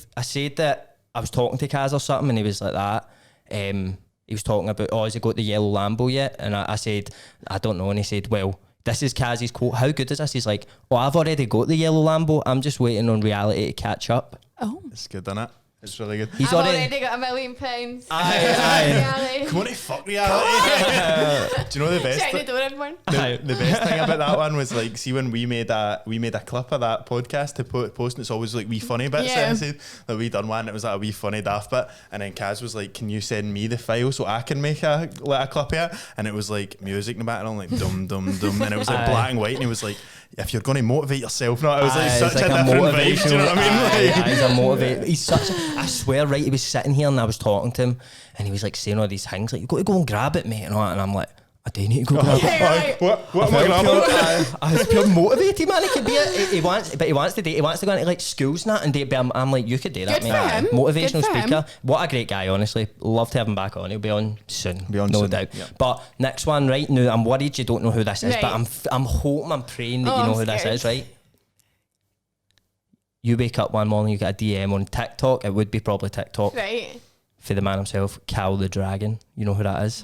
that I was talking to Kaz or something, and he was like that. He was talking about, has he got the yellow Lambo yet? And I said, I don't know. And he said, well, this is Kaz's quote. How good is this? He's like, I've already got the yellow Lambo. I'm just waiting on reality to catch up. Oh. It's good, isn't it? It's really good. I've already got £1 million. Aye. Come on, fuck reality. Do you know the best? Shut the door, everyone. The best thing about that one was like, see when we made a clip of that podcast to post, and it's always like wee funny bits. Yeah. I said that we done one. It was like a wee funny daft bit, and then Kaz was like, "Can you send me the file so I can make a clip of it?" And it was like music in the background, like dum dum dum, and it was like black and white, and he was like, "If you're going to motivate yourself, now," it was like such a different vibe. Do you know what I mean? He's a motivator. He's such. I swear, right? He was sitting here and I was talking to him, and he was like saying all these things, like, "You got to go and grab it, mate," and all that. And I'm like, I do need to go grab it. Right. What am I grabbing? I was pure motivated, man. He could be. He wants to go into like schools and that, and I'm like, you could do that, Good mate. for him. Motivational Good for him. speaker. What a great guy, honestly. Love to have him back on. He'll be on soon, no doubt. Yeah. But next one, right now, I'm worried you don't know who this is, Right. but I'm hoping, I'm praying that you I'm know who this scared. is, right? You wake up one morning, you get a DM on TikTok. It would be probably TikTok Right. for the man himself, Cal the Dragon. You know who that is?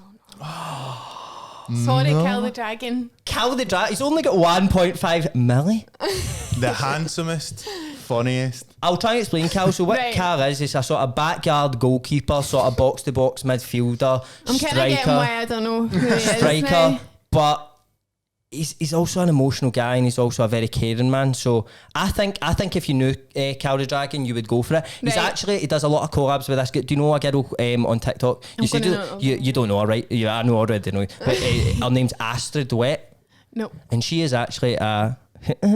Sorry, Kill the Dragon. Cal the Dragon. He's only got 1.5 milli. The handsomest, funniest. I'll try and explain Cal. So what Right. Cal is a sort of backyard goalkeeper, sort of box-to-box midfielder, I'm kind of getting why striker, I don't know who he is striker. now. But he's also an emotional guy, and he's also a very caring man. So I think if you knew Cal the Dragon, you would go for it. He does a lot of collabs with this. Do you know a girl on TikTok? I'm You gonna know. you don't know her, right? Yeah, I know already. Know. But her name's Astrid Wet, No. and she is actually a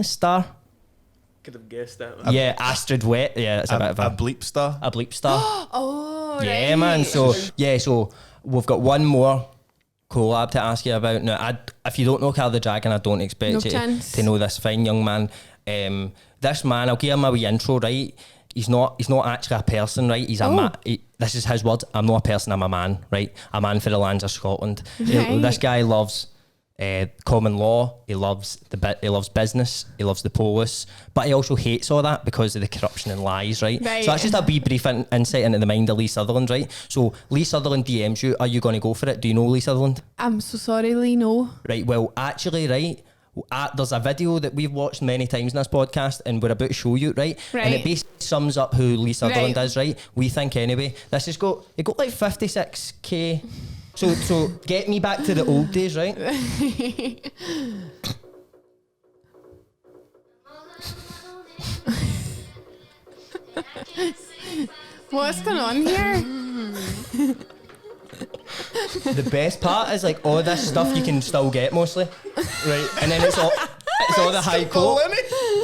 star. Could have guessed that one. Yeah, Astrid Wet. Yeah, that's a bit of A bleep star. a bleep star. Oh, Yeah, right. man. So we've got one more collab to ask you about. Now, if you don't know Cal the Dragon, I don't expect No you chance. to know this fine young man. This man, I'll give him a wee intro, right? He's not actually a person, right? He's a man. This is his words. I'm not a person. I'm a man, right? A man for the lands of Scotland. Right. This guy loves common law. He loves business. He loves the police, but he also hates all that because of the corruption and lies, right? Right. So that's just a wee brief insight into the mind of Lee Sutherland, right? So Lee Sutherland DMs you. Are you going to go for it? Do you know Lee Sutherland? I'm so sorry, Lee. No. Right. Well, actually, right. There's a video that we've watched many times in this podcast, and we're about to show you, right? And it Right. basically sums up who Lee Sutherland Right. is, right? We think anyway. This has got like 56k. So get me back to the old days, right? What's going on here? The best part is like all this stuff you can still get mostly, right? And then it's all the high quote.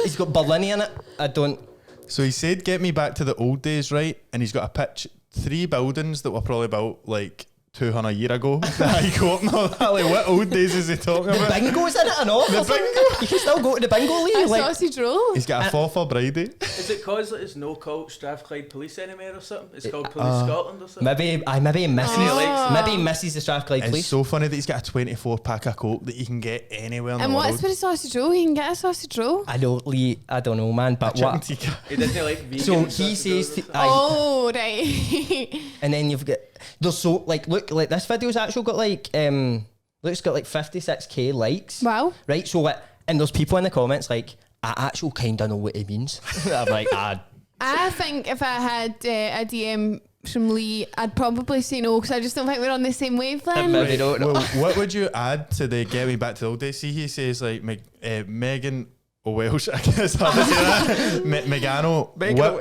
He's got Berlini in it. I don't. So he said, "Get me back to the old days," right? And he's got a pitch, 3 buildings that were probably built like 200 years ago. That he got and all that. Like, what old days is he talking The about? bingo's in it and all. The bingo. You can still go to the bingo, Lee. A Like, sausage roll. He's got a 4 for Brady. Is it cause it's no called Strathclyde Police anymore or something? It's called Police Scotland or something? maybe he misses. Oh. Maybe he misses the Strathclyde It's Police. so funny that he's got a 24 pack of coke that you can get anywhere in And the what's world. with a sausage roll? You can get a sausage roll. I don't, Lee. I don't know, man. But Chicken what? tikka. He didn't like vegan. So he sausage says, rolls. Oh, right. and then you've got. There's so like look like this video's actually got like looks got like 56k likes. Wow. Right. So and there's people in the comments like I actually kind of know what it means. I'm like I think if I had a DM from Lee, I'd probably say no because I just don't think we're on the same wavelength. Maybe don't know. Well, what would you add to the get me back to the old days? See, he says like Megan Welsh, I guess how to say that. Megano.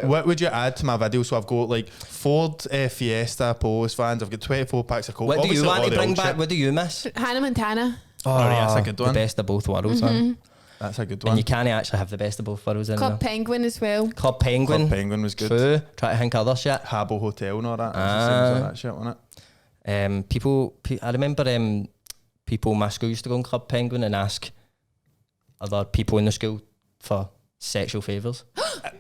What would you add to my video? So I've got like Ford Fiesta Polos fans. I've got 24 packs of coke. What do you Obviously, want all to the bring old back? shit. What do you miss? Hannah Montana. Oh, yeah, that's a good one. The best of both worlds, man. That's a good And one. you can't actually have the best of both worlds in Club there. Penguin as well. Club Penguin. Club Penguin was good. True. Try to think other shit. Habbo Hotel and all that. That shit, wasn't it? I remember people in my school used to go in Club Penguin and ask other people in the school for sexual favours.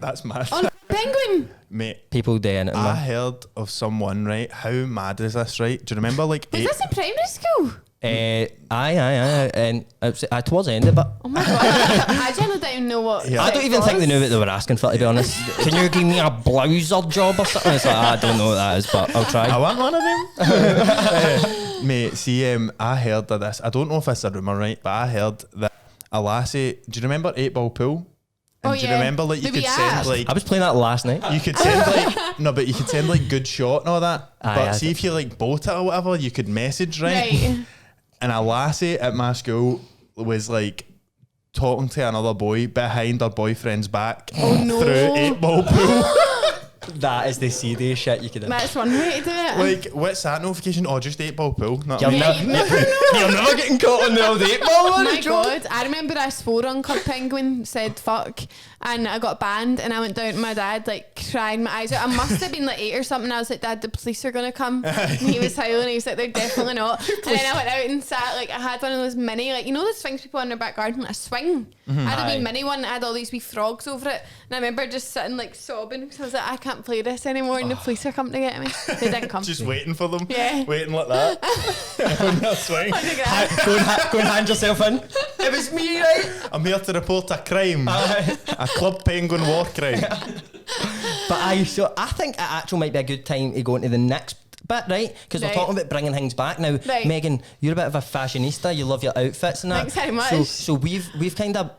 That's mad. Oh, Penguin. Mate, People doing it, I man. heard of someone, right? How mad is this, right? Do you remember like Was this in primary school? Aye, and towards the end of it. Oh my god! I genuinely don't even know what. Yeah. I don't even think they knew what they were asking for, to be honest. Can you give me a blouser job or something? It's like, I don't know what that is, but I'll I try. want one of them. Mate, see, I heard of this. I don't know if it's a rumour, right? But I heard that a lassie. Do you remember 8-ball pool? And Oh, do you yeah. remember like you The could wee send app. like I was playing that last night. you could send like no, but you could send like good shot and all that. Aye, But aye. see if you like bought it or whatever, you could message, right? Right. And a lassie at my school was like talking to another boy behind her boyfriend's back no. through 8-ball pool. That is the seediest shit you could have. That's one way to do it. Like, what's that notification? Oh, just 8-ball pool. No. You're, Yeah, you never know. you're never getting caught on the old 8-ball Oh one. my god! I remember I swore on Club Penguin, said fuck, and I got banned. And I went down to my dad, like crying my eyes out. I must have been like 8 or something. I was like, Dad, the police are gonna come. And he was howling. He was like, they're definitely not. And then I went out and sat. Like I had one of those mini, like you know those things people in their back garden, like a swing. I had a Aye. wee mini one that had all these wee frogs over it. And I remember just sitting like sobbing because I was like, I can't play this anymore. And the police are coming to get me. They didn't come. Just waiting for them. Yeah. Waiting like that. On their swing. Go and hand yourself in. It was me, right? I'm here to report a crime. A Club Penguin war crime. But I think it actually might be a good time to go into the next bit, right? Because we're Right. talking about bringing things back now. Right. Megan, you're a bit of a fashionista. You love your outfits and that. Thanks very much. So we've kind of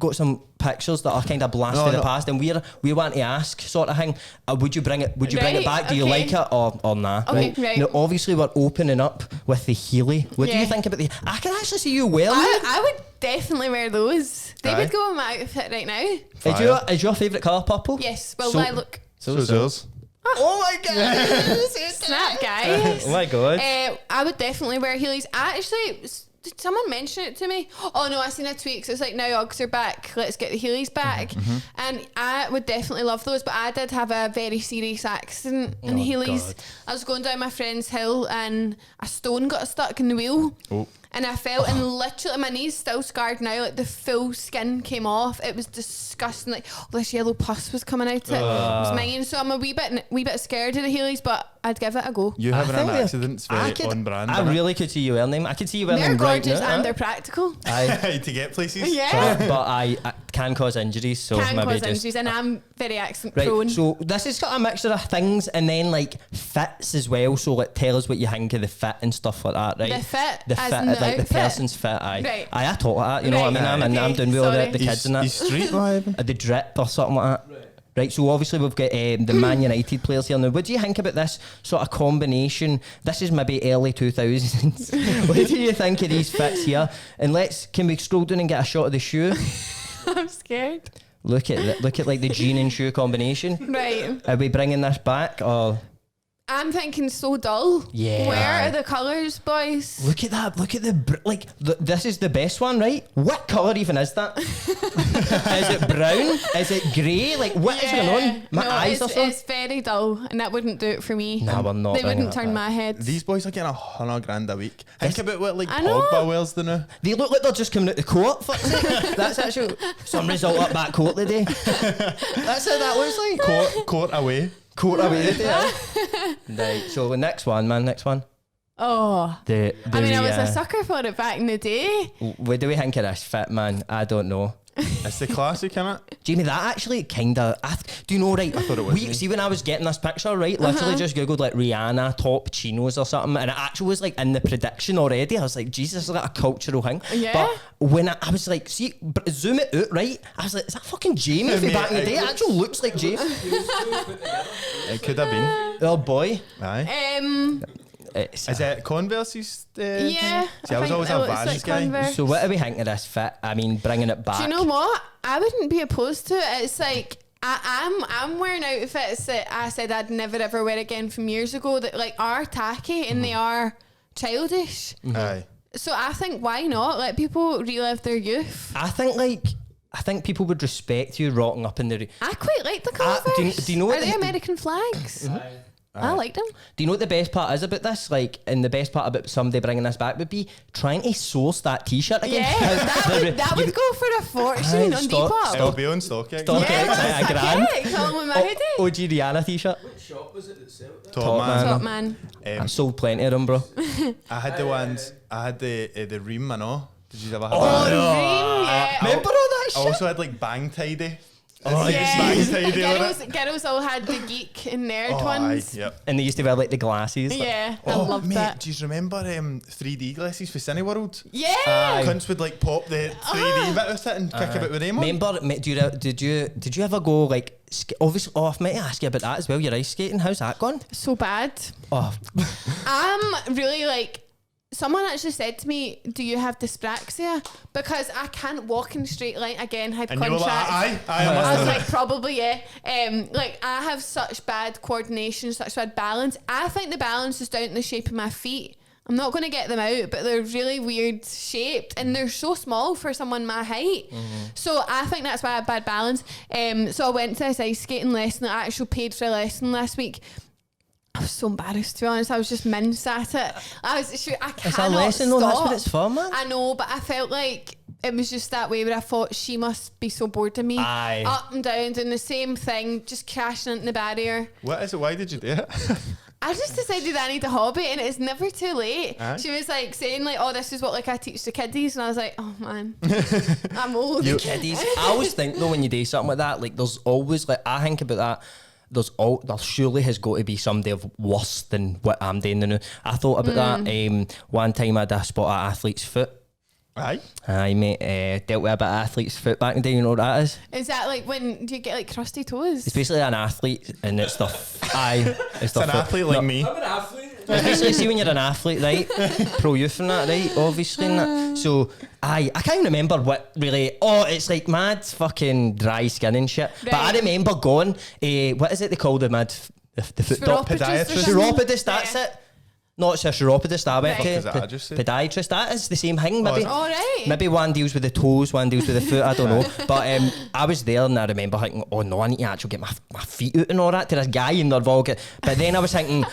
got some pictures that are kind of blast No, from the no. past, and we want to ask sort of thing. Would you bring it? Would you bring it Right, back? Do you okay. like it or nah? Okay, right. Now, obviously, we're opening up with the Healy. What do you Yeah. think about the? I can actually see you wearing it. I would definitely wear those. They Aye. would go in my outfit right now. Is your favourite colour purple? Yes. Well, So- I look. So's yours. Oh my god! Snap, guys. Oh my god! I would definitely wear Heelys. Did someone mention it to me? Oh no, I seen a tweet. So it's like, now Uggs are back. Let's get the Heelys back. And I would definitely love those. But I did have a very serious accident in Oh, Heelys. God. I was going down my friend's hill and a stone got stuck in the wheel. Oh. And I fell and literally my knee's still scarred now. Like the full skin came off. It was disgusting. Like all this yellow pus was coming out. It was mine. So I'm a wee bit scared of the Heelys, but I'd give it a go. You I having think an they're- accident's very on brand. I innit? really could see you wearing them. I could see you wearing They're them right gorgeous now. and they're practical. Aye. to get places. Yeah. But I can cause injuries, so Can maybe cause just injuries, and I'm very accident right. prone. So this has got a mixture of things, and then like fits as well. So like, tell us what you think of the fit and stuff like that, right? The fit, the as fit, in the like the outfit? person's fit. Aye, Right. aye. I talk like that. You know what I mean? Right. I'm Okay, doing well sorry. with the kids and that. He's street living. The drip or something like that. Right, so obviously we've got the Man United players here now. What do you think about this sort of combination? This is maybe early 2000s. What do you think of these fits here? And can we scroll down and get a shot of the shoe? I'm scared. Look at like the jean and shoe combination. Right. Are we bringing this back or? I'm thinking so dull. Yeah. Where are the colours, boys? Look at that! Look at this is the best one, right? What colour even is that? Is it brown? Is it grey? Like what is going on? My eyes are so. It's very dull, and that wouldn't do it for me. Nah, we're not They bringing wouldn't that turn back. my head. These boys are getting $100,000 a week. Think about what like I know. Pogba wears the now. They look like they're just coming out the court. Fuck's sake. That's actually some result up back court today. That's how that looks like. Court away. Court away today. Right. So the next one, man. Next one. Oh. The I mean, I was a sucker for it back in the day. What do we think of this fit, man? I don't know. It's the classic, innit? Jamie, that actually kind of. Do you know, right? I thought it was me. See, when I was getting this picture, right, literally just googled like Rihanna top chinos or something, and it actually was like in the prediction already. I was like, Jesus, this is like a cultural thing. Yeah. But when I was like, see, zoom it out, right? I was like, is that fucking Jamie from Mate, back in the it day? It actually looks like Jamie. It could have been. Oh boy. Aye. Is it Converse's? Yeah. See, I was always a Vans guy. Converse. So what do we think of this fit? I mean, bringing it back. Do you know what? I wouldn't be opposed to it. It's like I'm wearing outfits that I said I'd never ever wear again from years ago that like are tacky and they are childish. Aye. So I think why not let people relive their youth? I think people would respect you rocking up in the. I quite like the Converse. do you know what Are they the- American flags? I liked them. Do you know what the best part is about this? Like, and the best part about somebody bringing this back would be trying to source that T-shirt again. Yeah, that would go for a fortune on Depop. It'll be on Stoic. Stoic at a grand. Come with my hoodie. OG Rihanna T-shirt. What shop was it that sold that? Top man. I sold plenty of them, bro. I had the ones. I had the Ream, I know. Did you ever have Oh, that? yeah. Remember all that I shit? also had like Bang Tidy. Oh, Girls all had the geek and nerd ones. Yep. And they used to wear like the glasses. like- Yeah, I Oh, loved mate, that. do you remember 3D glasses for Cineworld? Yeah. Aye. Cunts would like pop the 3D bit with it and kick a bit with them on. Remember, did you ever go like? Obviously, I've meant to ask you about that as well. Your ice skating, how's that gone? So bad. Oh, I'm really like. Someone actually said to me, "Do you have dyspraxia?" Because I can't walk in a straight line. Again, And you were like, hypochondriac. I I must was have. like, probably, yeah. Like, I have such bad coordination, such bad balance. I think the balance is down to the shape of my feet. I'm not going to get them out, but they're really weird shaped and they're so small for someone my height. So I think that's why I have bad balance. So I went to this ice skating lesson. I actually paid for a lesson last week. I was so embarrassed, to be honest. I was just minced at it. I cannot it's a lesson though. That's what stop. it's for, man. I know, but I felt like it was just that way where I thought she must be so bored of me. Aye. Up and down, doing the same thing, just crashing into the barrier. What is it? Why did you do it? I just decided I need a hobby and it's never too late. Aye. She was like saying like, oh, this is what like I teach the kiddies, and I was like, oh man, I'm old. Kiddies. I always think though when you do something like that, like there's always like I think about that. There surely has got to be somebody of worse than what I'm doing now. I thought about that one time I had a spot at athlete's foot. Aye. Aye, mate, dealt with a bit of athlete's foot back in the day. You know what that is? Is that like when do you get like crusty toes? It's basically an athlete, and it's the It's an athlete like me. I'm an athlete. It's basically, see when you're an athlete, right? Pro youth and that, right? Obviously, and that. So, I can't remember what really. Oh, it's like mad fucking dry skin and shit. But I Right. remember going. What is it they call the mad the foot doctor? Chiropodist or something? Chiropodist. That's Yeah. it. No, it's a chiropodist. I went Right. to Fuck is that I just said? podiatrist. That is the same thing. Maybe. All right. Maybe one deals with the toes, one deals with the foot. I don't know. But I was there and I remember thinking, oh no, I need to actually get my feet out and all that to this guy and they're all get. But then I was thinking,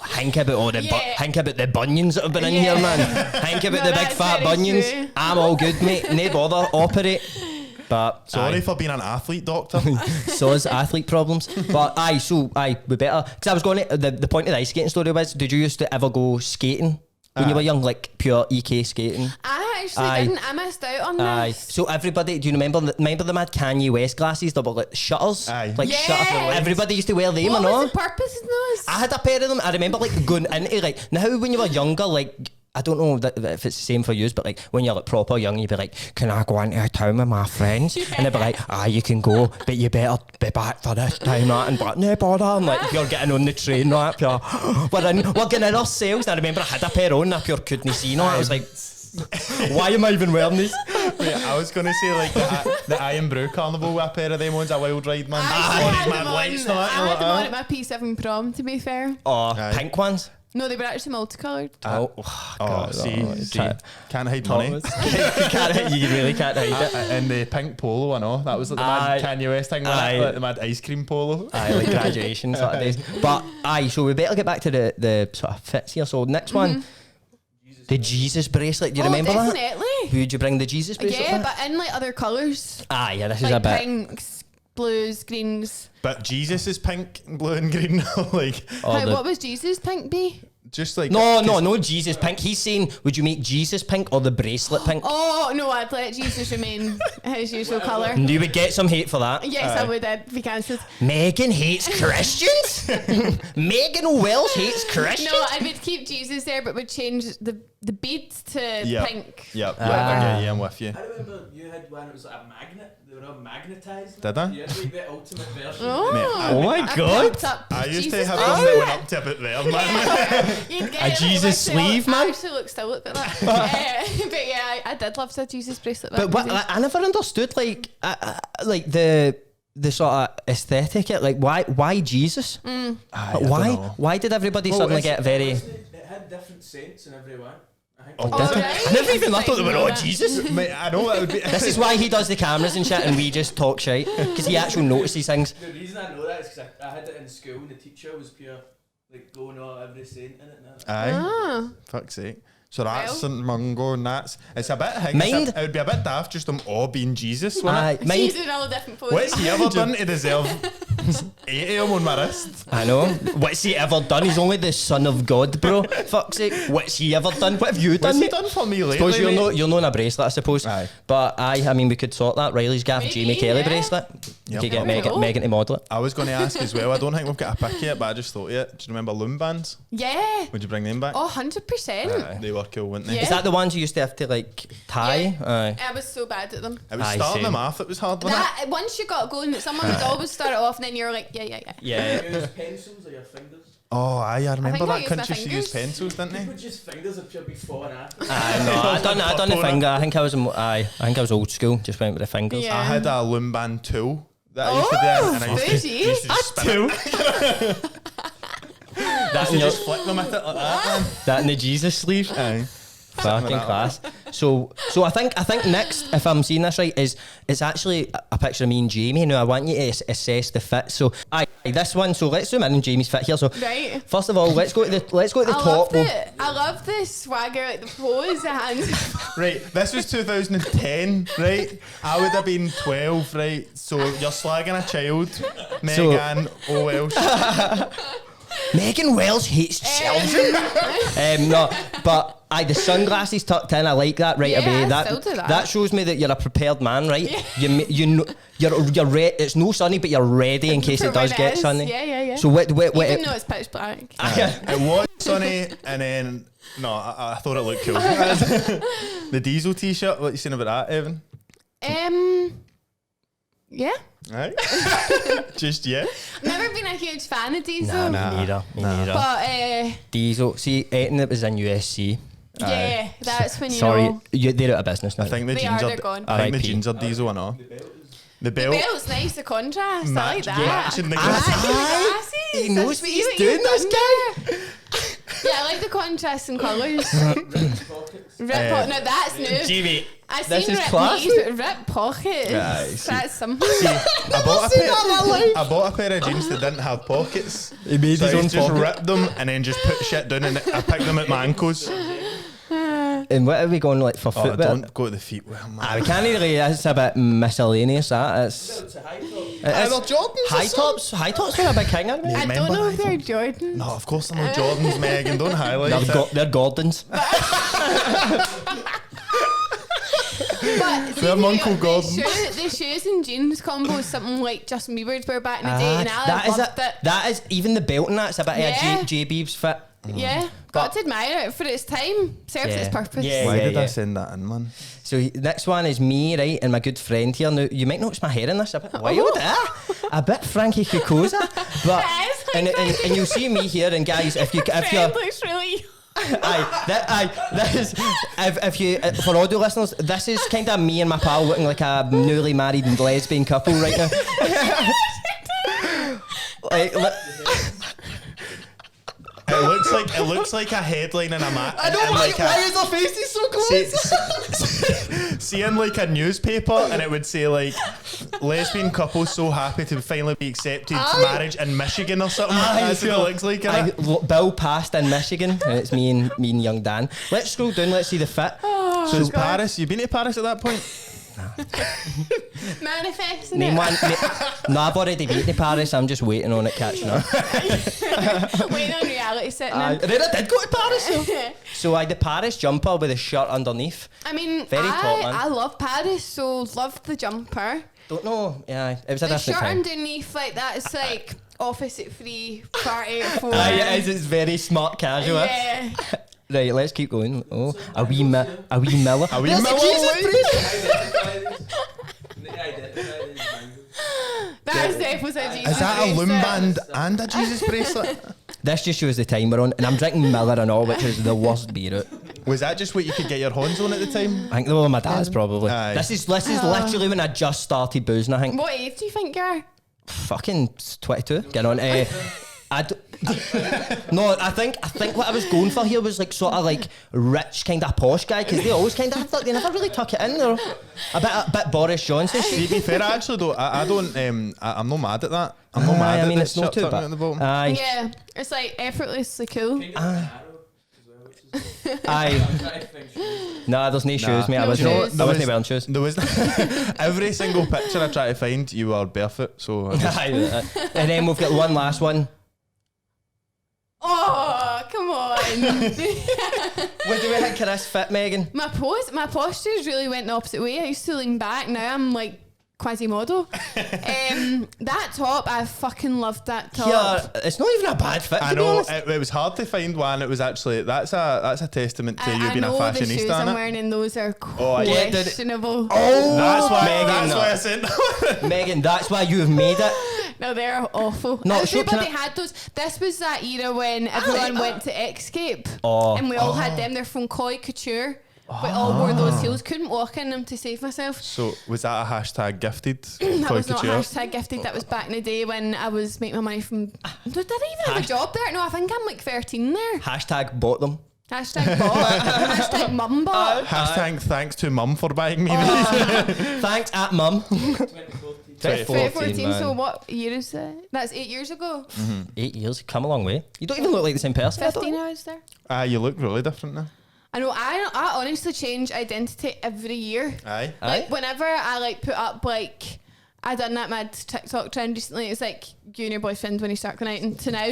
think about all the think about the bunions that have been in here, man. Think about No, the big that's fat very bunions. true. I'm all good, mate. No bother. Operate. But Sorry for being an athlete, doctor. so is athlete problems. But we better. Because I was going to, the point of the ice skating story was, did you used to ever go skating when you were young, like pure EK skating? I actually Aye. didn't. I missed out on Aye. this. So everybody, do you remember the mad Kanye West glasses that were like shutters? Aye. Like Yes. shutter. Everybody used to wear them, What and all. was the purpose of those? I had a pair of them. I remember like going into like now when you were younger, like I don't know if it's the same for you, but like when you're like proper young, you'd be like, can I go into a town with my friends? And they'd be like, you can go, but you better be back for this time, right? And but no bother. I'm like, you're getting on the train, right? Pure, we're getting in ourselves. And I remember I had a pair on, I pure couldn't see. No, I was like, why am I even wearing these? Wait, I was going to say like the Iron Brew Carnival with a pair of them ones, a wild ride, man. I Sorry, had mad them lights, on. not I like had them on that. at my P7 prom, to be fair. Oh, Aye. pink ones. No, they were actually multicoloured. Oh, Oh, see, can't- can't hide money. you really can't hide it. And the pink polo, I know that was like the Aye. mad Kanye West thing, Aye. like the mad ice cream polo. Aye, like graduation sort of days. But so we better get back to the sort of fits here. So next one, the Jesus bracelet. Do you remember that? Definitely. Who'd you bring the Jesus bracelet? Yeah, for? but in like other colours. Yeah, this is Like a bit. pinks, blues, greens. But Jesus is pink, blue, and green. Like Oh, What was Jesus' pink be? just like no, Jesus pink. He's saying, would you make Jesus pink or the bracelet pink? Oh, no, I'd let Jesus remain his usual colour. And you would get some hate for that. Yes, I would. I'd be cancelled. Megan hates Christians? Megan Welsh hates Christians? No, I would keep Jesus there, but would change the beads to pink. Yep. Ah. Yeah, I'm with you. I remember you had one that was like a magnet. They were all magnetised. Did I? You had like the ultimate version. Oh, Mate, Oh my I God. built up I used to Jesus have bracelet. one that went up to about there, man. You'd get A it, like, Jesus actually, sleeve, man? I actually look still at that. But yeah, I did love the Jesus bracelet. But what, I never understood like the sort of aesthetic. Like why Jesus? I don't know. Why did everybody Well, suddenly it's- get very? It had different saints in every one. I think. Oh, Did it? right. I never even thought they were all Right. Jesus. Mate, I know that would be. This is why he does the cameras and shit, and we just talk shit because he actually notices things. The reason I know that is because I had it in school and the teacher was pure like going on every saint in it. And Aye. Fuck's sake. So that's Well. St Mungo and that's... It's a bit... Mind- It would be a bit daft just them all being Jesus, wouldn't it? She's in all different poses. What's he ever done to deserve 80 of them on my wrist? I know. What's he ever done? He's only the son of God, bro. Fuck's sake. What's he ever done? What have you done? What's he mate? done for me lately, Suppose mate? you're known a bracelet, I suppose. Aye. But I mean, we could sort that. Reilly's Gaff, Maybe, Jamie Kelly yeah. bracelet. You Yep. could get There we go. Megan to model it. I was going to ask as well. I don't think we've got a pick yet, but I just thought of it. Do you remember loom bands? Yeah. Would you bring them back? Oh, 100%. They were cool, weren't they? Yeah. Is that the ones you used to have to like tie? Yeah. Aye. I was so bad at them. It was Aye, starting same. them off. It was hard, wasn't it? That once you got going, someone would always start it off, and then you're like, yeah. Yeah. you use pencils or your fingers. Oh, aye, I remember think I that used my country she used fingers. pencils, didn't People they? just fingers if you'll be falling after. No, I done the finger. I think I was old school. Just went with the fingers. Yeah. I had a loom band tool that I used to do, and I used to, bougie. used to just spin it. That I in, your, just flick them at it like that, man. that in the Jesus sleeve. Aye. Fucking like class. So I think next, if I'm seeing this right, is it's actually a picture of me and Jamie. Now I want you to assess the fit. So this one. So let's zoom in on Jamie's fit here. So Right. first of all, let's go to the top. I love the swagger, like the pose, the hands. Right, this was 2010, right? I would have been 12, right? So you're slagging a child, Megan Welsh. Megan Welsh hates children. No, but the sunglasses tucked in. I like that right Yeah, away. I That still do that. that shows me that you're a prepared man, right? You know, you're ready. It's no sunny, but you're ready in case For it does when get is. sunny. Yeah. So what? Even though it's pitch black. It was sunny, and then no, I thought it looked cool. The Diesel T-shirt. What you saying about that, Evan? Yeah. Right? Just yeah. Never been a huge fan of Diesel. Me neither. But Diesel. See, anything that was in USC. yeah, that's when you Sorry, know. they're out of business now. I think the They jeans are, are. they're gone. I think the RIP. jeans are Diesel and all. The The belt. belt's nice, the contrast. I like that. Matching the Matching glasses. the glasses. He knows That's what he's you've doing, this done there. Yeah, I like the contrast in colours. Rip pockets. Now that's new. Jamie, I've this seen is rip class. knees, but rip pockets. Aye, see. That's something. I bought a pair of jeans that didn't have pockets. He made So his I own just pocket. ripped them and then just put shit down and I picked them at my ankles. And what are we going like for Oh, footwear? don't go to the feet. Well, man. We can't really. That's a bit miscellaneous. That it's. It's a high top. It's Jordans. high tops were a big king. Aren't they? I don't remember know if that? they're Jordan. No, of course they're not Jordans, Megan. Don't highlight it. They're Gordons. But They're Uncle Gordon. the shoes and jeans combo is something like Justin Bieber's were back in the day, and I that is loved it. That is even the belt and that's a bit Yeah. of a J Beeb's fit. Yeah, got to admire it for its time. Serves its purpose. Yeah. Why did I send that in, man? So next one is me, right, and my good friend here. Now you might notice my hair in this a bit wild, a bit Frankie Cuckoza, but It is like and you'll see me here. And guys, if you're Friend looks really. that is if you for audio listeners, this is kind of me and my pal looking like a newly married and lesbian couple right now. It looks like a headline in a map. I know why is our faces so close? See in like a newspaper and it would say like lesbian couple so happy to finally be accepted to marriage in Michigan or something. That's what it looks like. Innit? Bill passed in Michigan, and it's me and young Dan. Let's scroll down. Let's see the fit. So Paris, you've been to Paris at that point? Manifesting Name it. one. No, I've already been to Paris. I'm just waiting on it catching up. Waiting on reality setting I in. did go to Paris. So I had the Paris jumper with a shirt underneath. I mean, Very top, man. I love Paris, so love the jumper. Don't know. Yeah, it was a The different shirt time. underneath, like that, is like office at 3, party at 4. It is. It's very smart casual. Yeah. Right, let's keep going. Oh, a wee Miller. A wee There's Miller. a Jesus That is definitely a Jesus Is that a loom bracelet. band and a Jesus bracelet? This just shows the time we're on, and I'm drinking Miller and all, which is the worst beer out. Was that just what you could get your hands on at the time? I think they were my dad's probably. Aye. This is literally when I just started boozing. I think What age do you think you're? fucking 22. Get on. No, I think what I was going for here was like sort of like rich kind of posh guy, because they always kind of have that. They never really tuck it in. They're a bit Boris Johnson. To be fair, actually though, I don't. I'm not mad at that. I'm not mad at it's the not shirt too tucking at the bottom. Aye, Yeah, it's like effortlessly cool. Kind of an arrow as well, which is aye. I'm trying to think shoes. Nah, there's no shoes, mate. I No wasn't. shoes. I wasn't wearing shoes. There was every single picture I try to find, you are barefoot. So I just, Aye, and then we've got one last one. Oh, come on. What do we think of this fit, Megan? my postures really went the opposite way. I used to lean back. Now I'm like Quasimodo. That top, I fucking loved that top. Yeah, it's not even a bad fit. I to be know honest. it was hard to find one. It was actually that's a testament to you I being a know the shoes fashionista. I'm innit? wearing and those are Oh, yeah. questionable. Oh, That's why. Megan, That's no. why I said. Megan, that's why you've made it. No, they're awful. No, so can Everybody had those. This was that era when everyone went to Escape. Oh. And we all had them. They're from Kulture. We all wore those heels. Couldn't walk in them to save myself. So was that a hashtag gifted? That was not Couture? hashtag gifted. That was back in the day when I was making my money from. Did I even have a job there? No, I think I'm like 13 there. Hashtag bought them. Hashtag bought. Hashtag mum bought. Hashtag thanks to mum for buying me Oh. these. Thanks at mum. 2014. man. So what year is that? That's 8 years ago. 8 years, come a long way. You don't even look like the same person. I don't 15 know. I was there. You look really different now. I know. I honestly change identity every year. Aye. Like whenever I like put up like I done that mad TikTok trend recently. It's like you and your boyfriend when you start going out and to now,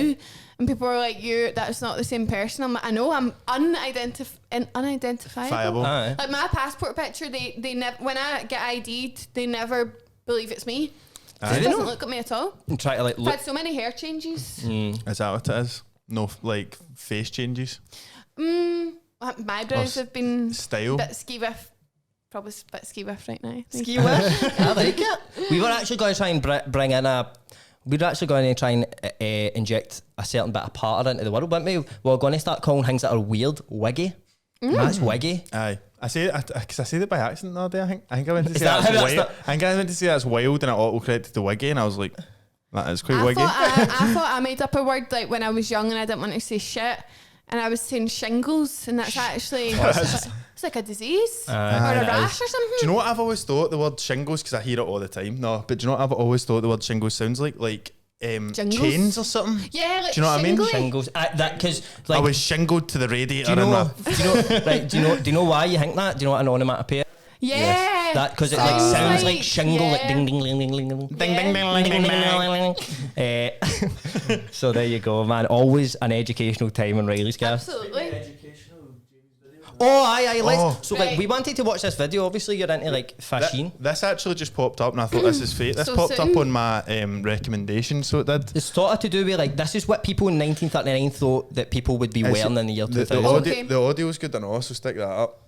and people are like, that's not the same person. I'm like, I know I'm unidentifiable. Fiable. Aye. Like my passport picture, they never when I get ID'd, they never believe it's me. Aye. It doesn't look at me at all. And try to like I've look. had so many hair changes. Is that what it is? No, like face changes, My brows have been style. a bit ski-whiff. Probably a bit ski-whiff right now. Ski whiff. I like it. We were actually going to try and bring in a. We were actually going to try and inject a certain bit of patter into the world, weren't we? We're going to start calling things that are weird wiggy. That's wiggy. Aye. I say it because I said it by accident the other day. I think I went to Is say that that's how that's wild. I think I went to say that's wild, and I auto-corrected the wiggy, and I was like, that is quite wiggy. I thought I made up a word like when I was young and I didn't want to say shit, and I was saying shingles, and that's actually it's like a disease or Aye, a it rash is. or something. Do you know what I've always thought the word shingles, because I hear it all the time? No, but do you know what I've always thought the word shingles sounds like? Like chains or something? Yeah, like Do you know what I mean? shingly. Shingles. That because I like. was shingled to the radiator. Do you know? and Do you know why you think that? Do you know what an onomatopoeia? Yeah, That because it like sounds like shingle, like ding ding ding ding ding ding. ding, ding, ding, ding, ding, ding. So there you go, man. Always an educational time on Reilly's Gaff. absolutely. Educational James video. Oh, aye. Let's. Oh. So like, Right. we wanted to watch this video. Obviously, you're into like fashion. This actually just popped up, and I thought this is fate. This So popped soon. up on my recommendation, so it did. It's sort of to do with like this is what people in 1939 thought that people would be wearing in the year 2000. Okay. The audio's good, I know, so stick that up.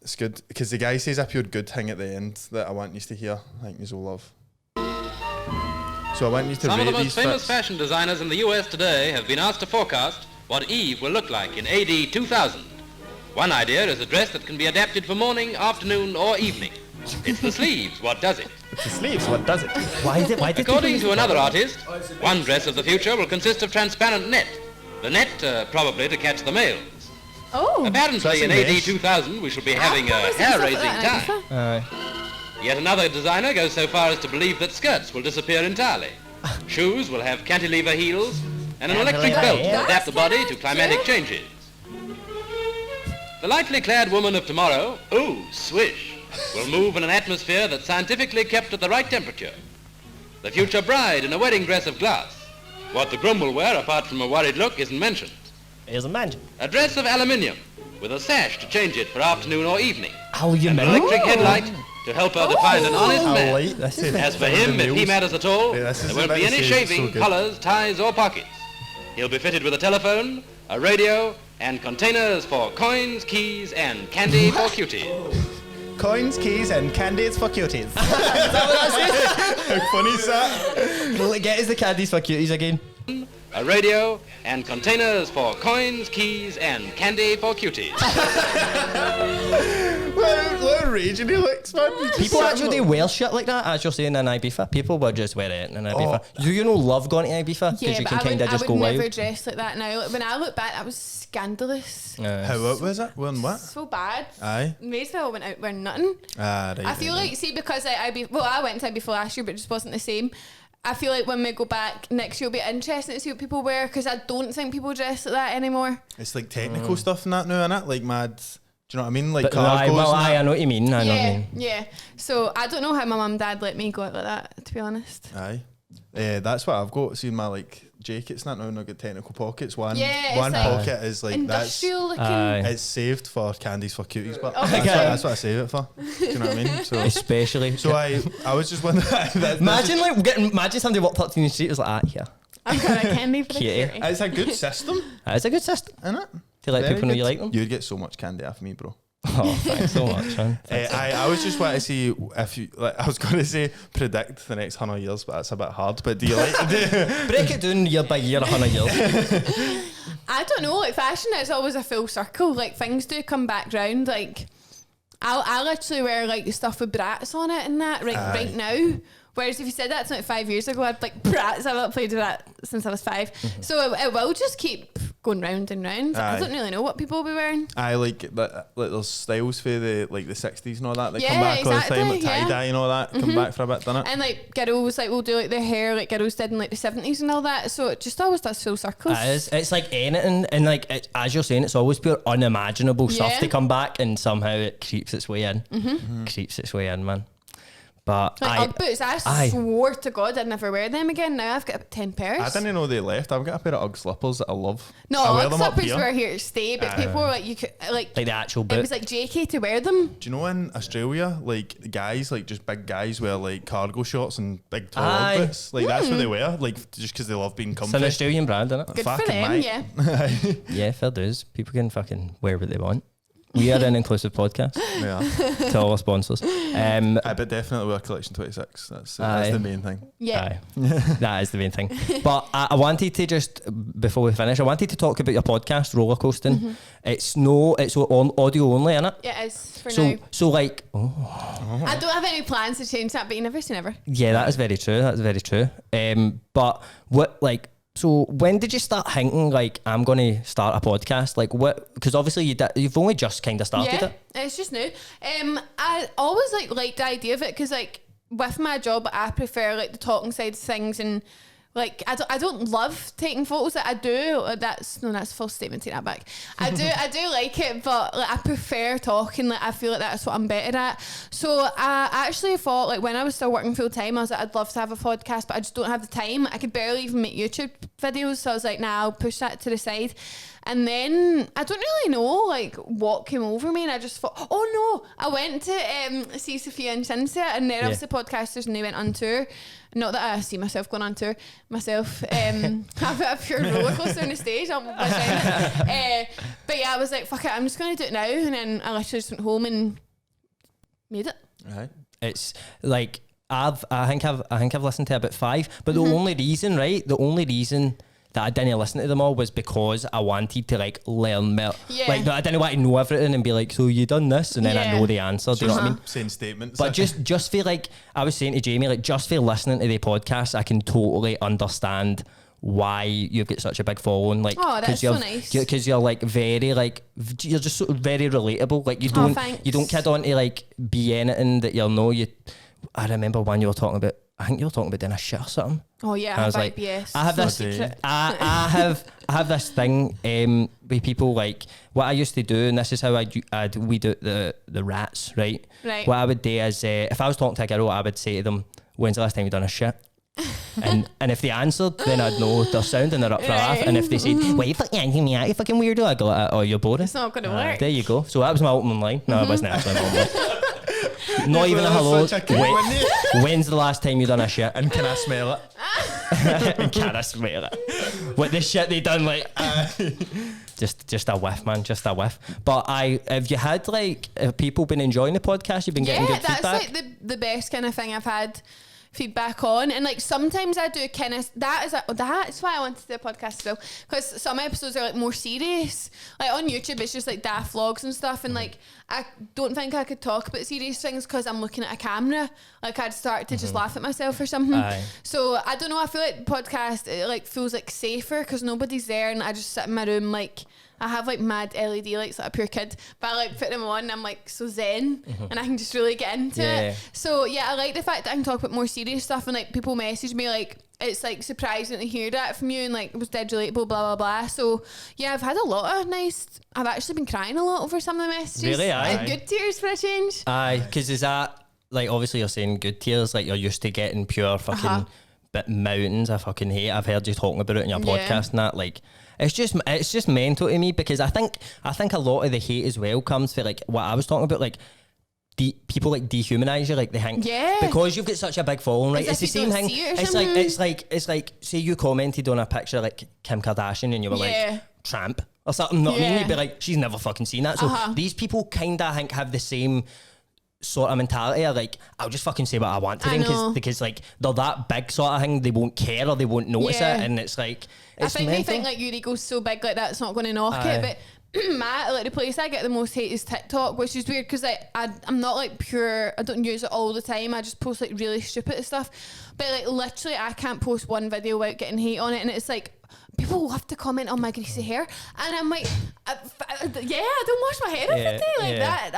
It's good because the guy says a pure good thing at the end that I want you to hear. I think you'll love. So I want you to Some of the rate most these famous fits. fashion designers in the US today have been asked to forecast what Eve will look like in AD 2000. One idea is a dress that can be adapted for morning, afternoon, or evening. It's the sleeves, what does it? It's the sleeves. What does it? Why did According people to another artist, one dress of the future will consist of transparent net. The net, probably to catch the males. Oh, Apparently in That's a AD mesh. 2000 we shall be having a I've never seen stuff like hair-raising that, time. Yet another designer goes so far as to believe that skirts will disappear entirely. Shoes will have cantilever heels and an electric belt to adapt the body to climatic changes. The lightly clad woman of tomorrow, ooh, swish, will move in an atmosphere that's scientifically kept at the right temperature. The future bride in a wedding dress of glass. What the groom will wear, apart from a worried look, isn't mentioned. Here's a man. A dress of aluminium with a sash to change it for afternoon or evening. Aluminium. An electric headlight to help her to find an honest I man. like this. As for him, if he matters at all, Yeah, this is there won't about be to any say it's shaving, so good. collars, ties or pockets. He'll be fitted with a telephone, a radio, and containers for coins, keys, and candy for cuties. Coins, keys, and candies for cuties. How funny is that? Get us the candies for cuties again. A radio, and containers for coins, keys, and candy for cuties. What a raging he looks, man. People actually wear shit like that, as you're saying, in Ibiza. People would just wear it in Ibiza. Do you know love going to Ibiza? Because you can kind of just go I would wild. never dress like that now. Like, when I look back, that was scandalous. How was it? Wearing what? So bad. Aye. May as well went out wearing nothing. Right. I feel like, see, because I went to Ibiza last year, but it just wasn't the same. I feel like when we go back next year, it'll be interesting to see what people wear, because I don't think people dress like that anymore. It's like technical stuff and that now, innit? Like mad. Do you know what I mean? Like But cargos. I know what you mean. I know what you mean. Yeah. So I don't know how my mum and dad let me go out like that, to be honest. Aye. That's what I've got. Seeing my like jackets now, I've got technical pockets. One Yeah, one it's like pocket is like that's industrial looking. it's saved for candies for cuties, but Okay. that's what I save it for. Do you know what I mean? So Especially. so I was just wondering. Imagine somebody walked up to you in the street was like, here. I'm got a candy for the Cutie. cutie. It's a good system, That is a good system. isn't it? To let Very people know good. you like them. You'd get so much candy off me, bro. Oh, thanks so much, man. I was just wanting to see if you like. I was going to say predict the next 100 years, but that's a bit hard. But do you like? Break it down year by year, 100 years. I don't know, like fashion is always a full circle. Like things do come back round. Like I'll literally wear like stuff with brats on it and that right now. Whereas if you said that to like 5 years ago, I'd like brats. I've not played with that since I was 5. So it will just keep going round and round. I don't really know what people will be wearing. I like those styles for the 60s and all that. They Yeah, come back all the exactly, time, like tie dye and all that. Come back for a bit, doesn't it? And like girls like will do like their hair like girls did in like the 70s and all that. So it just always does full circles. It is. It's like anything, and like as you're saying, it's always pure unimaginable stuff Yeah. to come back, and somehow it creeps its way in. Creeps its way in, man. But Like Ugg boots, I swore to God I'd never wear them again. Now I've got about 10 pairs. I didn't know they left. I've got a pair of Ugg slippers that I love. No, I wear Ugg them up slippers here. were here to stay, but people were like, you could like the actual it boot. was like JK to wear them. Do you know in Australia, like guys, like just big guys wear like cargo shorts and big tall Aye. Ugg boots. Like that's what they wear. Like just because they love being It's comfy. an Australian brand, isn't it? Good for Fucking them, mate. yeah. Yeah, fair dues. People can fucking wear what they want. We are an inclusive podcast Yeah. to all our sponsors. But definitely wear Collection 26. That's Aye. the main thing. Yeah. Aye. That is the main thing. But I wanted to just, before we finish, I wanted to talk about your podcast, Roller Coasting. It's on audio only, innit? Yeah, it is for So, now. so like, I don't have any plans to change that, but you never say never. yeah, that is very true. That's very true. But what, like, so when did you start thinking like I'm gonna start a podcast? Like what? Because obviously you've only just kind of started Yeah, it. it's just new. I always liked the idea of it because like with my job, I prefer like the talking side of things and. Like I don't love taking photos. Like, I do. That's a false statement. Take that back. I do like it, but like I prefer talking. Like I feel like that's what I'm better at. So I actually thought like when I was still working full time, I was like I'd love to have a podcast, but I just don't have the time. I could barely even make YouTube videos. So I was like, nah, I'll push that to the side. And then I don't really know like what came over me, and I just thought, oh no, I went to see Sophia and Cynthia, and they're obviously podcasters, and they went on tour. Not that I see myself going on tour myself. Have a pure roller coaster on the stage. But yeah, I was like, fuck it, I'm just going to do it now. And then I literally just went home and made it. Right. It's like I think I've listened to about 5, but the only reason that I didn't listen to them all was because I wanted to like learn more. Yeah. Like I didn't want to know everything and be like, so you done this, and then I know the answer. Do you know what I mean? Saying statements. But just feel like I was saying to Jamie, like just for listening to the podcast, I can totally understand why you've got such a big following. Like, oh, that's so nice. Because you're like very like you're just sort of very relatable. Like you don't kid on to like be anything that you'll know. I remember when you were talking about. I think you were talking about doing a shit or something. Oh yeah, I was like, IBS. I have this. I have this thing with people like what I used to do, and this is how we do the rats, right? Right. What I would do is if I was talking to a girl, I would say to them, "When's the last time you done a shit?" and if they answered, then I'd know they're sound and they're up for a laugh. And if they said, "Why you fucking asking me out, you fucking weirdo?" I go, "Oh, you're boring." It's not gonna work. There you go. So that was my opening line. No, it wasn't actually my opening line. Not even a hello. When's the last time you done a shit? And can I smell it? Can I smell it? What the shit they done like? Just a whiff, man. Just a whiff. But have you had like have people been enjoying the podcast? You've been getting good feedback. Yeah, that's like the best kind of thing I've had feedback on, and like sometimes I do kind of that's why I wanted to do a podcast as well, because some episodes are like more serious. Like on YouTube it's just like daft vlogs and stuff, and like I don't think I could talk about serious things because I'm looking at a camera. Like I'd start to just laugh at myself or something. So I don't know, I feel like podcast, it like feels like safer because nobody's there, and I just sit in my room. Like I have like mad LED lights like a pure kid, but I like put them on and I'm like so zen, and I can just really get into it. So yeah, I like the fact that I can talk about more serious stuff, and like people message me like it's like surprising to hear that from you, and like it was dead relatable, blah blah blah. So yeah, I've had a lot of I've actually been crying a lot over some of the messages. Really? Like good tears for a change. Aye, because is that like, obviously you're saying good tears, like you're used to getting pure fucking bit mountains I fucking hate. I've heard you talking about it in your podcast and that, like it's just mental to me, because I think a lot of the hate as well comes for like what I was talking about, like people like dehumanize you, like they think because you've got such a big following, right? It's the same thing. It's like say you commented on a picture like Kim Kardashian and you were like tramp or something, know what I mean? You'd be like, she's never fucking seen that. So these people kind of, I think, have the same sort of mentality of like, I'll just fucking say what I want to them, because like they're that big sort of thing, they won't care or they won't notice it, and it's like, it's I think mental. They think like your ego's so big like that's not going to knock it, but Matt, like the place I get the most hate is TikTok, which is weird because I'm not like pure, I don't use it all the time, I just post like really stupid stuff, but like literally I can't post one video without getting hate on it, and it's like people love to comment on my greasy hair, and I'm like I don't wash my hair every day like that,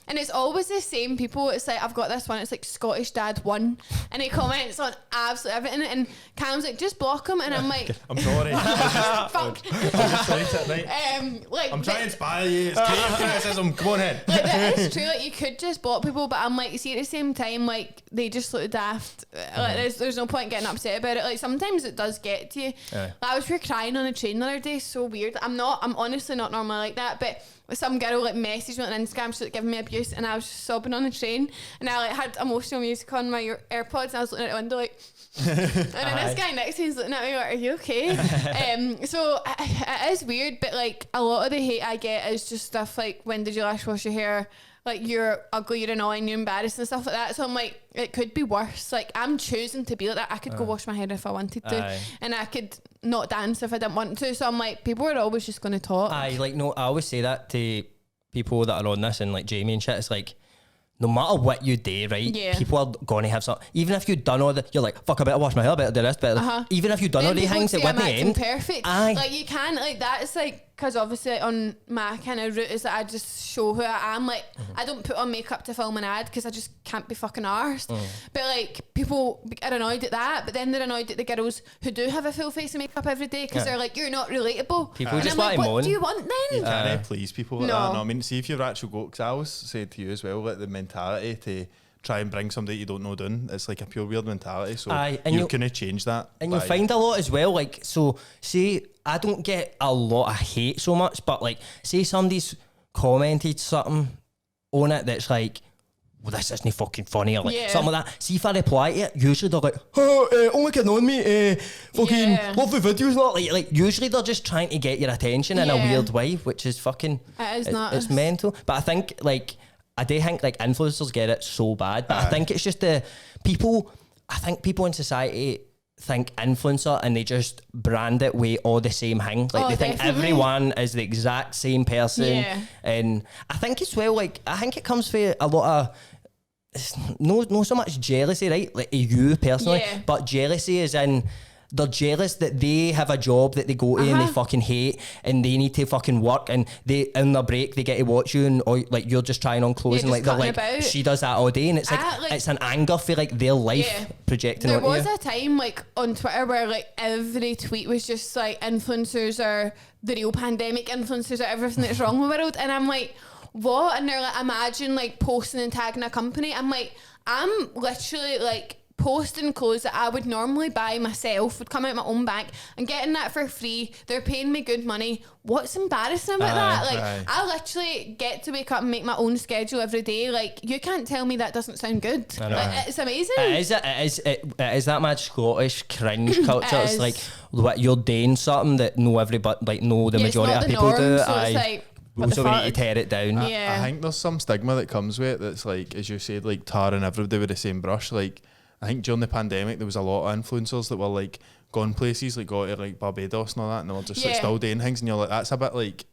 and it's always the same people. It's like I've got this one, it's like Scottish Dad 1, and he comments on absolutely everything, and Cam's like, just block him, and I'm like, I'm sorry. Fuck. Like, I'm trying to inspire you. It's criticism. Come on ahead. Like that is true. Like you could just block people, but I'm like, see, at the same time, like they just look daft. Like there's no point getting upset about it. Like sometimes it does get to you. Like, I was crying on a train the other day. So weird. I'm honestly not normally like that, but some girl like messaged me on Instagram, she was like, giving me abuse, and I was just sobbing on the train, and I like had emotional music on my AirPods, and I was looking out the window like and then this guy next to me is looking at me like, are you okay? So it is weird, but like a lot of the hate I get is just stuff like, when did you last wash your hair? Like, you're ugly, you're annoying, you're embarrassed and stuff like that. So I'm like, it could be worse. Like, I'm choosing to be like that. I could go wash my hair if I wanted to, and I could not dance if I didn't want to. So I'm like, people are always just going to talk. Like, no, I always say that to people that are on this, and like Jamie and shit. It's like, no matter what you do, right? People are going to have something. Even if you've done all the, you're like, fuck, I better wash my hair, better do this, better. Even if you've done all the things, it wouldn't end. Perfect. Like, you can't, like, that is like, because obviously on my kind of route is that I just show who I am. Like, I don't put on makeup to film an ad because I just can't be fucking arsed. But like, people are annoyed at that, but then they're annoyed at the girls who do have a full face of makeup every day because they're like, you're not relatable. People just want to moan. What do you want then? You can't please people like that. No, I mean, see if you've actually got, because I always said to you as well, like the mentality to try and bring somebody you don't know down, it's like a pure weird mentality, so you can change that. And you'll find a lot as well, like, so say I don't get a lot of hate so much, but like say somebody's commented something on it that's like, well, this isn't fucking funny, or like something like that. See if I reply to it, usually they're like, only kidding on me, fucking lovely videos, not like usually they're just trying to get your attention in a weird way, which is fucking, it's mental. But I think like, I do think like influencers get it so bad, but I think it's just I think people in society think influencer and they just brand it with all the same thing. Like they think everyone is the exact same person. And I think as well, like, I think it comes for a lot of, no so much jealousy, right? Like you personally, but jealousy is in, they're jealous that they have a job that they go to and they fucking hate, and they need to fucking work, and they in their break they get to watch you, and or like you're just trying on clothes, and like they're like about. She does that all day, and it's like it's an anger for like their life projecting onto you. There was a time like on Twitter where like every tweet was just like, influencers are the real pandemic, influencers are everything that's wrong with the world, and I'm like, what? And they're like, imagine like posting and tagging a company. I'm like, I'm literally like posting clothes that I would normally buy myself, would come out of my own bank, and getting that for free. They're paying me good money. What's embarrassing about that? Like, I literally get to wake up and make my own schedule every day. Like, you can't tell me that doesn't sound good. Like, it's amazing. It is that much Scottish cringe culture. It's like, what, you're doing something that the majority of people do. So it's like, so we need to tear it down. I think there's some stigma that comes with it that's like, as you said, like tarring everybody with the same brush. Like, I think during the pandemic there was a lot of influencers that were like gone places, like go to like Barbados and all that, and they were just like still doing things, and you're like, that's a bit like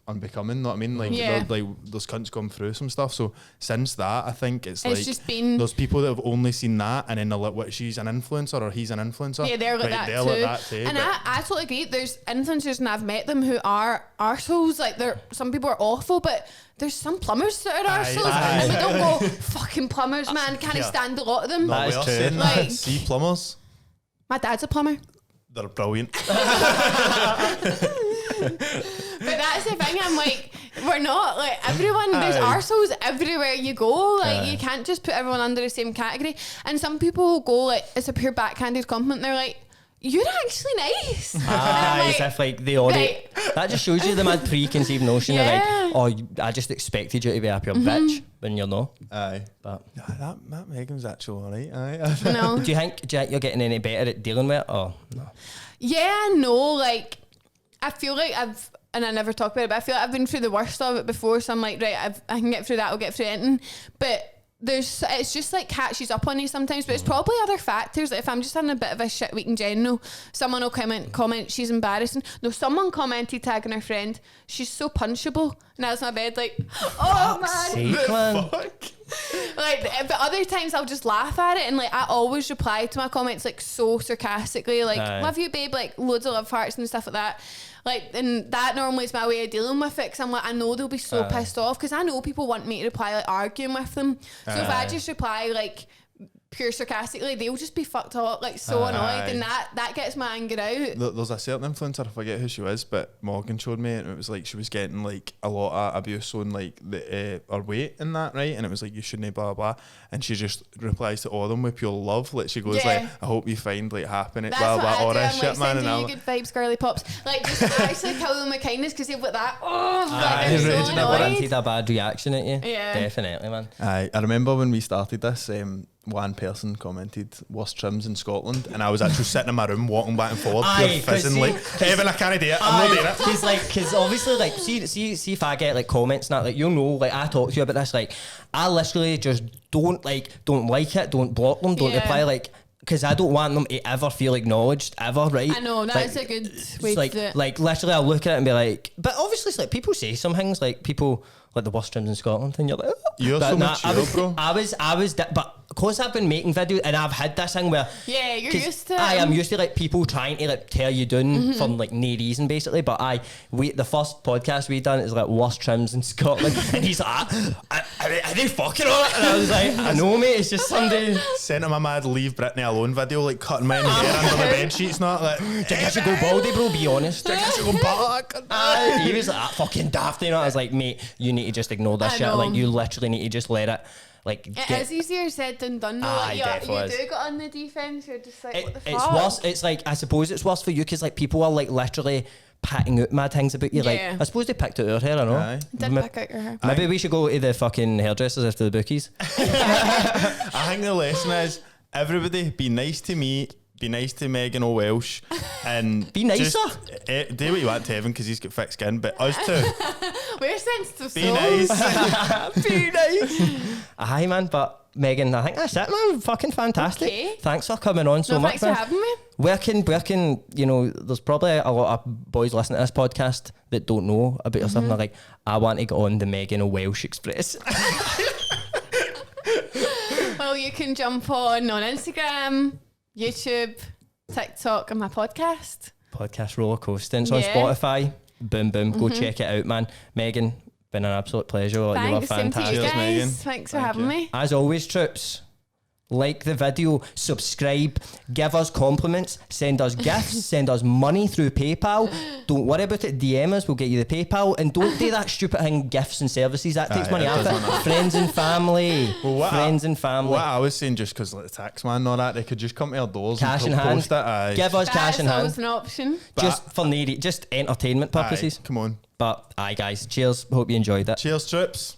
unbecoming, know what I mean? Like, like those cunts gone through some stuff. So since that, I think it's like just been those people that have only seen that, and then they're like, what, she's an influencer or he's an influencer. Yeah, they're like that too. Like that too. And I totally agree. There's influencers, and I've met them who are arseholes. Like, some people are awful, but there's some plumbers that are arseholes. And we don't go, fucking plumbers, man. Can't stand a lot of them. That is true. Like, see plumbers? My dad's a plumber. They're brilliant. But that's the thing, I'm like, we're not, like, everyone, there's arseholes everywhere you go, like, you can't just put everyone under the same category. And some people will go, like, it's a pure backhanded compliment, they're like, you're actually nice. As if like they already, that just shows you the mad preconceived notion of like, oh, I just expected you to be a pure bitch when you're not. Aye. But that Megan's actually alright. Aye. No. Do you think you're getting any better at dealing with it, or no? Yeah, no, like, I feel like and I never talk about it, but I feel like I've been through the worst of it before, so I'm like, right, I can get through that, I'll get through anything. But it's just like catches up on you sometimes, but it's probably other factors. Like if I'm just having a bit of a shit week in general, someone will comment, she's embarrassing. No, someone commented tagging her friend, she's so punchable, and I was in my bed like, oh man. Like, but other times I'll just laugh at it, and like I always reply to my comments like so sarcastically, like love you babe, like loads of love hearts and stuff like that. Like, and that normally is my way of dealing with it, because I'm like, I know they'll be so pissed off, because I know people want me to reply like arguing with them. So if I just reply like pure sarcastically, they'll just be fucked up, like so annoyed, and that gets my anger out. There's a certain influencer, I forget who she was, but Morgan showed me, and it was like she was getting like a lot of abuse on like the her weight and that, right? And it was like, you shouldn't blah blah, and she just replies to all of them with pure love. Like she goes like, I hope you find like happiness, blah blah, all that shit, man. And I'm good vibes, girly pops. Like just actually kill them with kindness, because they've got that. They're so annoyed. warranted a bad reaction at you. Yeah, definitely, man. I remember when we started this. One person commented worst trims in Scotland, and I was actually sitting in my room walking back and forth, fizzing like, Kevin, I can't do it, I'm not doing it. Because obviously, like, see if I get like comments and that, like, you'll know, like, I talk to you about this, like, I literally just don't like it, don't block them, don't reply, like, because I don't want them to ever feel acknowledged, ever, right? I know, that's like, a good way to do it. Like, literally, I'll look at it and be like, but obviously, it's like, people say some things, like, people, like, the worst trims in Scotland, and you're like, you're so mature, bro. I was, but because I've been making videos, and I've had this thing where, you're used to it. I am used to, like, people trying to, like, tear you down for, like, no reason, basically, but the first podcast we done is, like, worst trims in Scotland, and he's like, are they fucking on it? And I was like, I know, mate, it's just somebody sent him a mad leave Britney alone video, like, cutting my hair under the bed sheets, not like, do you think I should go baldy, bro, be honest? do you think I should go back? He was like, fucking daft, you know? I was like, mate, you need to just ignore this shit, like, you literally need to just let it. Like, it is easier said than done though. Like, you do get on the defence, you're just like, what the fuck? It's worse, it's like, I suppose it's worse for you, because like people are like literally packing out mad things about you. Like, I suppose they picked out our hair, I know. Did pick out your hair. Maybe we should go to the fucking hairdressers after the bookies. I think the lesson is, everybody be nice to me, be nice to Megan O Welsh, and be nicer. Just, do what you want to Evan, because he's got thick skin, but us too. We're sensitive. Be nice. Be nice. Aye, man, but Megan, I think that's it, man. Fucking fantastic. Okay. Thanks for coming on so much. Thanks for having me. Where can you know? There's probably a lot of boys listening to this podcast that don't know about yourself. And they're like, I want to get on the Megan O Welsh Express. Well, you can jump on Instagram, YouTube, TikTok, and my podcast. Podcast Roller Coaster. It's on Spotify. Boom, boom. Go check it out, man. Megan, been an absolute pleasure. Thanks, you were fantastic. Same to you guys. Megan. Thanks for having me. As always, troops, like the video, subscribe, give us compliments, send us gifts, send us money through PayPal. Don't worry about it, DM us, we'll get you the PayPal. And don't do that stupid thing, gifts and services, that takes money out of it. Friends and family. Friends and family. What I was saying, just because like, the tax man and all that, they could just come to our doors cash and in hand. post it. Give us cash in hand. That's always an option. Just for needy, just entertainment purposes. Come on. But aye guys, cheers, hope you enjoyed it. Cheers, trips.